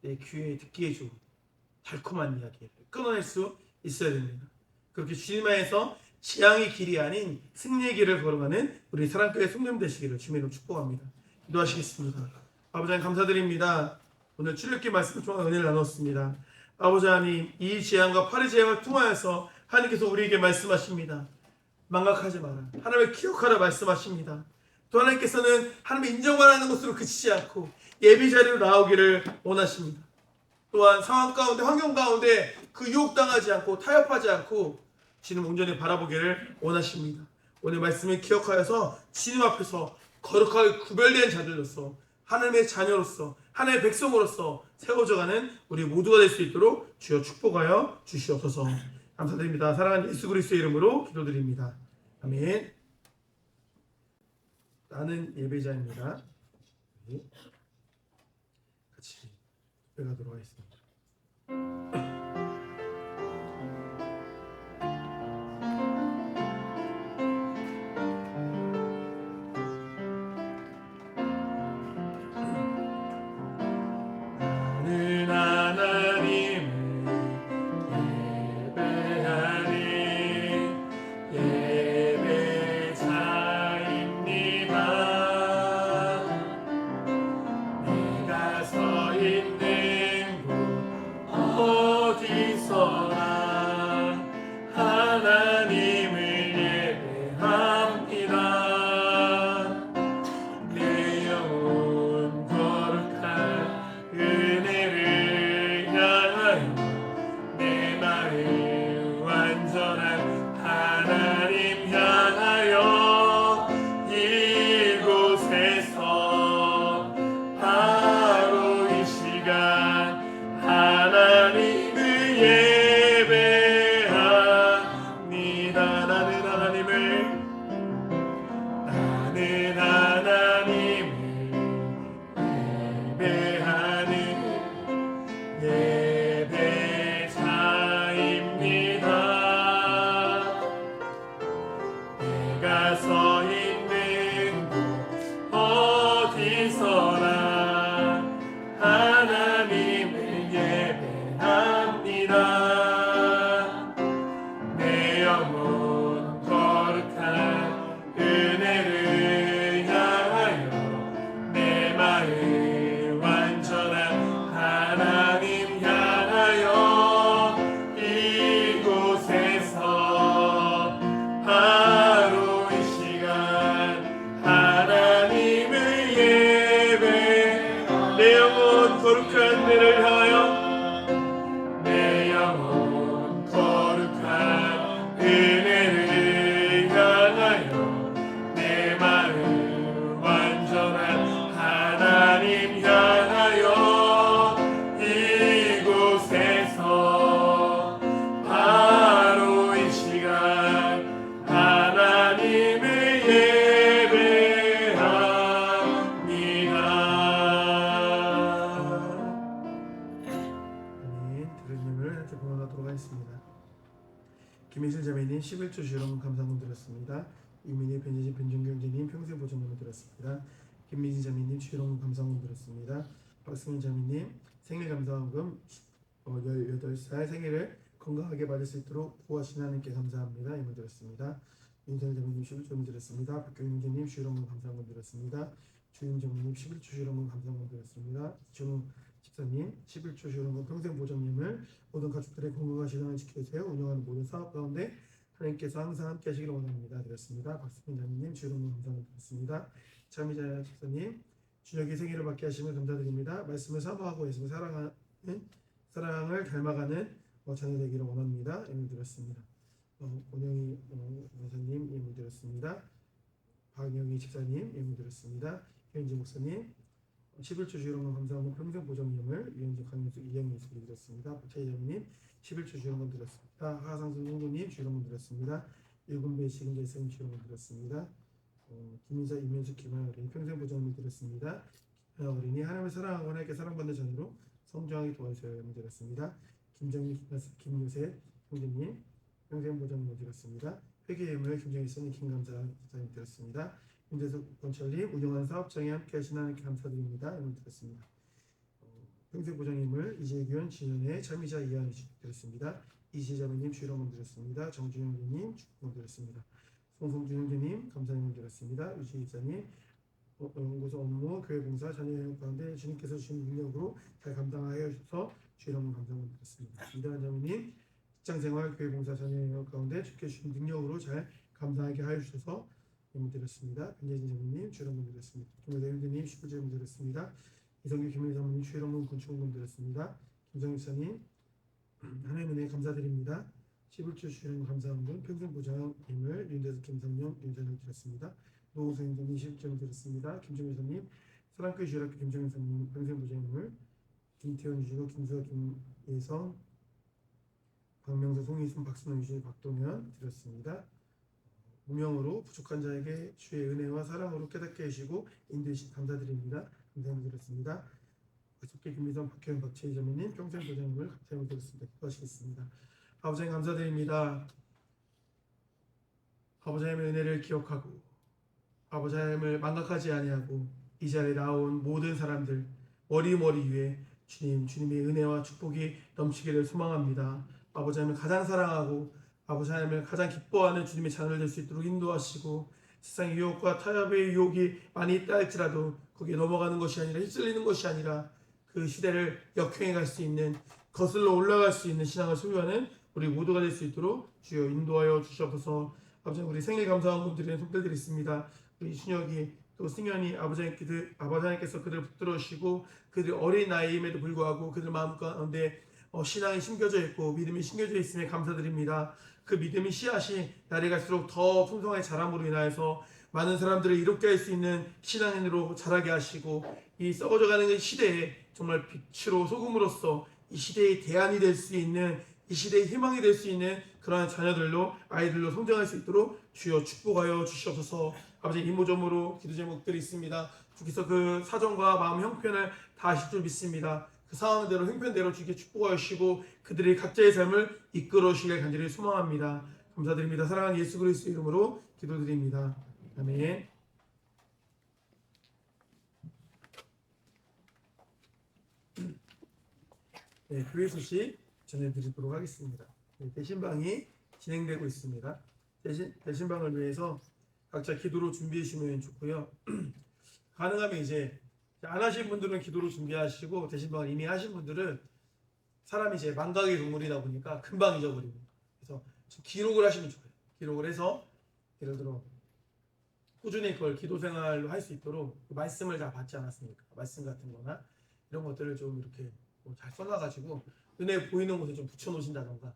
Speaker 3: 내 귀에 듣기에 좋은 달콤한 이야기를 끊어낼 수 있어야 됩니다. 그렇게 주님 안에서 재앙의 길이 아닌 승리의 길을 걸어가는 우리 사랑교회 성도님 되시기를 주님으로 축복합니다. 기도하시겠습니다. 아버지 하나님 감사드립니다. 오늘 출애굽기 말씀을 통해 은혜를 나눴습니다. 아버지 하나님 이 재앙과 8의 재앙을 통하여서 하나님께서 우리에게 말씀하십니다. 망각하지 마라. 하나님을 기억하라 말씀하십니다. 또 하나님께서는 하나님을 인정만 하는 것으로 그치지 않고 예배 자리로 나오기를 원하십니다. 또한 상황 가운데 환경 가운데 그 유혹당하지 않고 타협하지 않고 주님 온전히 바라보기를 원하십니다. 오늘 말씀을 기억하여서 주님 앞에서 거룩하게 구별된 자들로서 하나님의 자녀로서 하나님의 백성으로서 세워져가는 우리 모두가 될 수 있도록 주여 축복하여 주시옵소서. 감사드립니다. 사랑하는 예수 그리스도의 이름으로 기도드립니다. 아멘. 나는 예배자입니다. 같이 예배하도록 하겠습니다. 하나님을 예배합니다. 나는 하나님을 예배하는 예배자입니다. 내가 서 있는 곳 어디서나 하나님을 예배합니다. 내 영혼 거룩한 은혜를 향하여 내 마음 완전한 하나님 향하여 이곳에서 바로 이 시간 하나님을 예배 내 영혼 거룩한 은혜를 향하여 내 영혼 거룩한 은혜를 향하여 내 마음 완전한 하나님 향하여 이곳에서 바로 이 시간 하나님을 예배합니다. 아멘. 들으님을 함께 봉헌하도록 하겠습니다. 김희슬 자매님 11조 주여러분 감사함 드렸습니다. 이민희 변재진 변종경제님 평생 보존금을 드렸습니다. 김민진 자매님 주여러분 감사함 드렸습니다. 박승현 자매님 생일 감사원금 18살 생일을 건강하게 맞을 수 있도록 구하신 하나님께 감사합니다. 이문 드렸습니다. 윤선 자매님 11조 드렸습니다. 박경민재님 주여러분 감사함 드렸습니다. 주임정님 11조 주여러분 감사함 드렸습니다. 이준우 집사님 11조 주여러분 평생 보존님을 모든 가족들의 건강과 신앙을 지켜주세요. 운영하는 모든 사업 가운데 하나님께서 항상 함께 하시기를 원합니다. 드렸습니다. 박수민 자매님 주여러분 감사함 드렸습니다. 차미자 집사님 주녁의 생일을 받게 하시면 감사드립니다. 말씀을 사모하고 예수를 사랑하는 사랑을 닮아가는 자녀 되기를 원합니다. 예물 드렸습니다. 원영희 원사님 예물 드렸습니다. 박영희 집사님 예물 드렸습니다. 현지 목사님 11조 주여러분 감사하고 평생 보정님을 유현진 강민수 이영희 예수를 드렸습니다. 박차희자매님 11조 주여러분 드렸습니다. 하상순 성도님 주여러분 드렸습니다. 일군배 지금자 이사님 주여러분 드렸습니다. 김민자 이면수 김하연 어린이 평생 보정님 드렸습니다. 김하연 어린이 하나님을 사랑하고 하나님께 사랑받는 자녀로 성장하게 도와주세요. 예물 드렸습니다. 김정희 김요셉 형제님 평생 보정님 드렸습니다. 회계 예물 김정희 선님 김감사 집사님 드렸습니다. 윤재석 건철님 운영하는 사업장에 함께 하신 하나님께 감사드립니다. 예물 드렸습니다. 평생 보정님을 이재규현 진현의 참이자 이하연 드렸습니다. 이시자매님 주여러분 드렸습니다. 정준영 형제님 주여러분 드렸습니다. 송성준 형제님 감사님 드렸습니다. 유지 입사님 연구소 업무 교회 봉사 자녀 영역 가운데 주님께서 주신 능력으로 잘 감당하여 주셔서 주여러분 감사님 드렸습니다. 이다한 자매님 직장생활 교회 봉사 자녀 영역 가운데 주께 주신 능력으로 잘 감당하게 하여 주셔서 예물 드렸습니다. 변재진 자매님 주여러분 드렸습니다. 김효대 형제님 19절 드렸습니다. 이성규 김효대 사모님 주여러분 건축원금 드렸습니다. 김성희 사님 하나님 은혜 감사드립니다. 11조 주여러분 감사합니다. 평생 보장 예물 윤대석 김성령 윤전을 드렸습니다. 노우성 형제님 11점 드렸습니다. 김정일 사님 사랑교회 주일학교 김정일 사님 평생 보장 예물 김태현 유진호 김수아 김예성 박명수 송희순 박순호 유진 박동현 드렸습니다. 무명으로 부족한 자에게 주의 은혜와 사랑으로 깨닫게 해주시고 인도해주신 감사드립니다. 감사드렸습니다. 가족계 김미선 박혜연 박채희 자매님 평생 보장을 감사히 드렸습니다. 기도하시겠습니다. 아버지 하나님 감사드립니다. 아버지 하나님의 은혜를 기억하고 아버지 하나님을 망각하지 아니하고 이 자리에 나온 모든 사람들 머리 위에 주님의 은혜와 축복이 넘치기를 소망합니다. 아버지 하나님을 가장 사랑하고 아버지 하나님을 가장 기뻐하는 주님의 자녀를 될 수 있도록 인도하시고 세상의 유혹과 타협의 유혹이 많이 있다 할지라도 거기에 넘어가는 것이 아니라 휩쓸리는 것이 아니라 그 시대를 역행해 갈 수 있는 거슬러 올라갈 수 있는 신앙을 소유하는 우리 모두가 될 수 있도록 주여 인도하여 주시옵소서. 아버지 우리 생일 감사원금 드리는 손들들이 있습니다. 우리 준혁이 또 승현이 아버지 하나님께서 그들을 붙들어 주시고 그들이 어린 나이임에도 불구하고 그들 마음 가운데 신앙이 심겨져 있고 믿음이 심겨져 있음에 감사드립니다. 그 믿음의 씨앗이 날이 갈수록 더 풍성하게 자람으로 인하여서 많은 사람들을 이롭게 할 수 있는 신앙인으로 자라게 하시고 이 썩어져가는 시대에 정말 빛으로 소금으로써 이 시대의 대안이 될 수 있는, 이 시대의 희망이 될 수 있는 그러한 자녀들로, 아이들로 성장할 수 있도록 주여 축복하여 주시옵소서. 아버지, 이모저모로 기도 제목들이 있습니다. 주께서 그 사정과 마음 형편을 다 아실 줄 믿습니다. 그 상황대로 형편대로 주께 축복하여 주시고 그들의 각자의 삶을 이끌어 주시길 간절히 소망합니다. 감사드립니다. 사랑하는 예수 그리스도 이름으로 기도드립니다. 아멘. 네, 교회 소식 전해드리도록 하겠습니다. 네, 대신방이 진행되고 있습니다. 대신방을 위해서 각자 기도로 준비해 주시면 좋고요. 가능하면 이제 안 하신 분들은 기도로 준비하시고, 대신방을 이미 하신 분들은 사람이 이제 망각의 동물이다 보니까 금방 잊어버립니다. 그래서 기록을 하시면 좋아요. 기록을 해서 예를 들어 꾸준히 그걸 기도 생활로 할 수 있도록 말씀을 다 받지 않았습니까? 말씀 같은 거나 이런 것들을 좀 이렇게 잘 써놔가지고 눈에 보이는 곳에 좀 붙여놓으신다던가,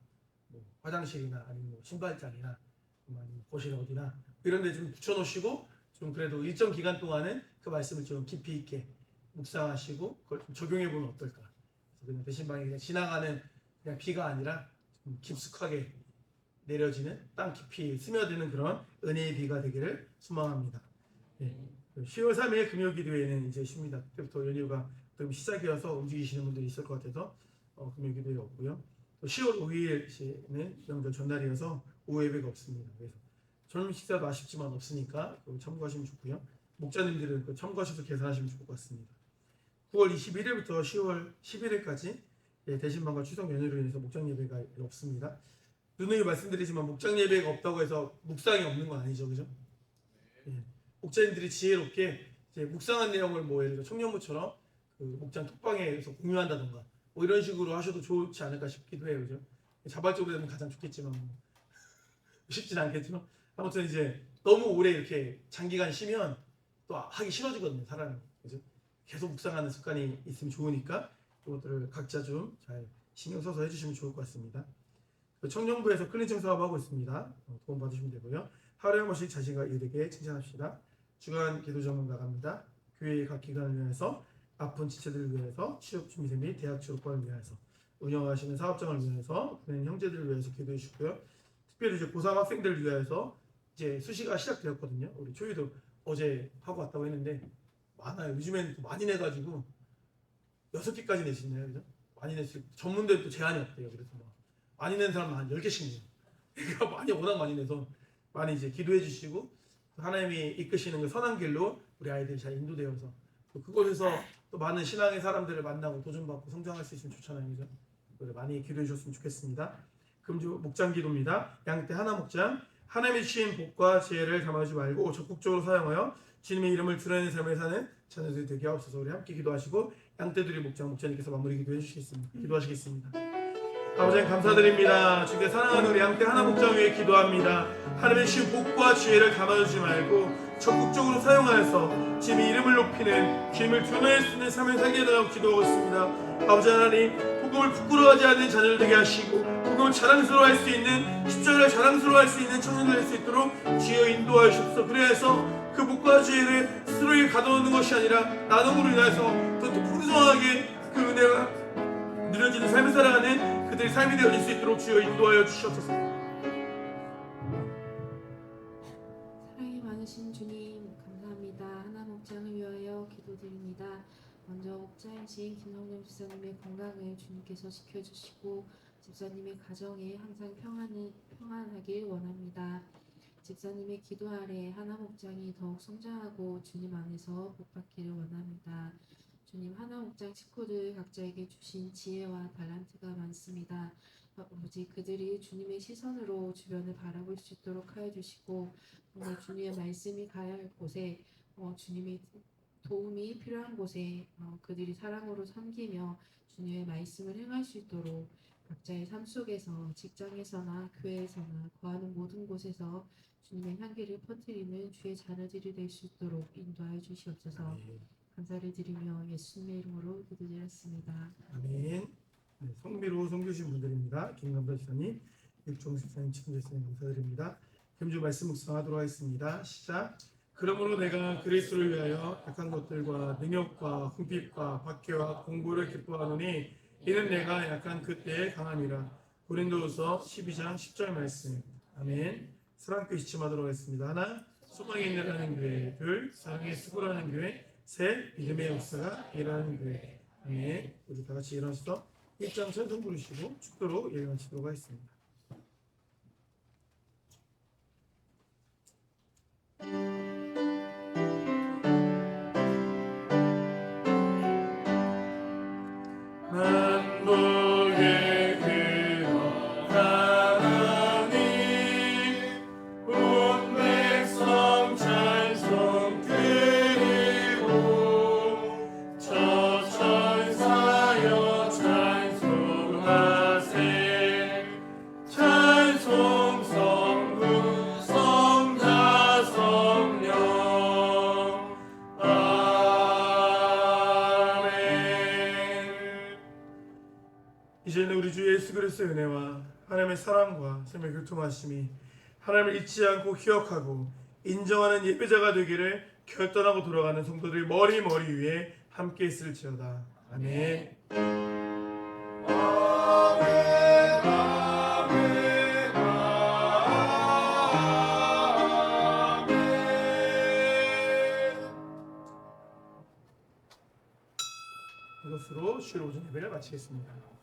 Speaker 3: 뭐 화장실이나 아니면 뭐 신발장이나 아니면 거실 어디나 이런 데 좀 붙여놓으시고, 좀 그래도 일정 기간 동안은 그 말씀을 좀 깊이 있게 묵상하시고 그걸 좀 적용해 보면 어떨까. 그래서 그냥 대신방이 그냥 지나가는 그냥 비가 아니라 좀 깊숙하게 내려지는, 땅 깊이 스며드는 그런 은혜의 비가 되기를 소망합니다. 네. 10월 3일 금요기도회는 이제 쉽니다. 그때부터 연휴가 좀 시작이어서 움직이시는 분들이 있을 것 같아서 금요기도회 없고요. 또 10월 5일은 명절 전날이어서 오후 예배가 없습니다. 그래서 젊은 식사도 아쉽지만 없으니까 참고하시면 좋고요. 목자님들은 참고하셔서 계산하시면 좋을 것 같습니다. 9월 21일부터 10월 11일까지 대신방과 추석 연휴로 인해서 목장 예배가 없습니다. 누누이 말씀드리지만 목장 예배가 없다고 해서 묵상이 없는 건 아니죠, 그죠? 예. 목자님들이 지혜롭게 이제 묵상한 내용을 뭐 예를 들어 청년부처럼 그 목장 톡방에서 공유한다던가 뭐 이런 식으로 하셔도 좋지 않을까 싶기도 해요, 그죠? 자발적으로 되면 가장 좋겠지만 뭐 쉽진 않겠지만, 아무튼 이제 너무 오래 이렇게 장기간 쉬면 또 하기 싫어지거든요, 사람이. 그죠? 계속 묵상하는 습관이 있으면 좋으니까 이것들을 각자 좀 잘 신경 써서 해주시면 좋을 것 같습니다. 청년부에서 클렌징 사업하고 있습니다. 도움 받으시면 되고요. 하루에 한 번씩 자신과 이들에게 칭찬합시다. 주간 기도 전문 나갑니다. 교회의 각 기관을 위해서, 아픈 지체들을 위해서, 취업 준비생 및 대학 졸업반을 위해서, 운영하시는 사업장을 위해서, 그런 형제들을 위해서 기도해 주시고요. 특별히 이제 고3 학생들을 위해서 이제 수시가 시작되었거든요. 우리 초이도 어제 하고 왔다고 했는데 많아요. 요즘엔 또 많이 내가지고 6개까지 내시네요. 그죠? 많이 냈을 전문대도 또 제한이 없대요. 그래서 막 많이 낸 사람은 한 10개씩 내요. 그러니까 워낙 많이 내서 많이 이제 기도해 주시고, 하나님이 이끄시는 그 선한 길로 우리 아이들이 잘 인도되어서 또 그곳에서 또 많은 신앙의 사람들을 만나고 도전받고 성장할 수 있으면 좋잖아요. 그죠? 많이 기도해 주셨으면 좋겠습니다. 금주 목장 기도입니다. 양떼 하나 목장. 하나님이 주신 복과 지혜를 담아주지 말고 적극적으로 사용하여 주님의 이름을 드러내는 삶을 사는 자녀들이 되게 하옵소서. 우리 함께 기도하시고 양떼들이 목자님께서 마무리 기도해 주시겠습니다. 기도하시겠습니다. 아버지 감사드립니다. 주께 사랑하는 우리 양떼 하나 목장 위해 기도합니다. 하나님의 주신 복과 지혜를 담아주지 말고 적극적으로 사용하여서 주님의 이름을 높이는, 주님을 드러낼 수 있는 삶을 살게 해달라고 기도하고 있습니다. 아버지 하나님, 복음을 부끄러워하지 않는 자녀들 되게 하시고 복음을 자랑스러워할 수 있는, 십자가를 자랑스러워할 수 있는 청년들 될 수 있도록 주여 인도하여 주옵소서. 그래서 그 복과 지혜를 스스로에게 가둬놓는 것이 아니라 나눔으로 인해서 더 풍성하게 그 은혜가 누려지는 삶을 살아가는 그들의 삶이 되어질 수 있도록 주여 인도하여 주시옵소서.
Speaker 6: 사랑이 많으신 주님 감사합니다. 하나 목장을 위하여 기도드립니다. 먼저 목자이신 김성령 집사님의 건강을 주님께서 지켜주시고 집사님의 가정에 항상 평안하길 원합니다. 집사님의 기도 아래 하나 목장이 더욱 성장하고 주님 안에서 복받기를 원합니다. 주님, 하나 목장 식구들 각자에게 주신 지혜와 달란트가 많습니다. 아버지, 그들이 주님의 시선으로 주변을 바라볼 수 있도록 하여 주시고, 정말 주님의 말씀이 가야 할 곳에, 주님의 도움이 필요한 곳에 그들이 사랑으로 섬기며 주님의 말씀을 행할 수 있도록 각자의 삶 속에서, 직장에서나 교회에서나 거하는 모든 곳에서 주님의 향기를 퍼뜨리는 주의 자녀들이 될 수 있도록 인도하여 주시옵소서. 감사를 드리며 예수님의 이름으로 기도드렸습니다.
Speaker 3: 아멘. 네, 성비로 섬기신 분들입니다. 김감사 집사님, 육종식 집사님, 치킨 집사님 감사드립니다. 금주 말씀 묵상하도록 하겠습니다. 시작. 그러므로 내가 그리스도를 위하여 약한 것들과 능욕과 궁핍과 박해와 공고를 기뻐하노니 이는 내가 약한 그때의 강함이라. 고린도후서 12장 10절 말씀. 아멘. 사랑교회 시침하도록 하겠습니다. 하나, 소망이 있느라는 교회. 둘, 사랑의 수고라는 교회. 셋, 믿음의 역사가 일어나는 교회. 아멘. 우리 다 같이 일어나서 1장 찬송 부르시고 축도로 예배 마치도록 하겠습니다. 만복의 근원 하나님 온 백성 찬송 드리고 저 천사여 찬송하세 찬송 성부 성자 성령 이제는 우리 주 예수 그리스도의 은혜와 하나님의 사랑과 생명의 교통하심이 하나님을 잊지 않고 기억하고 인정하는 예배자가 되기를 결단하고 돌아가는 성도들이 머리 위에 함께 있을지어다. 아멘. 이것으로 주일 오전 예배를 마치겠습니다.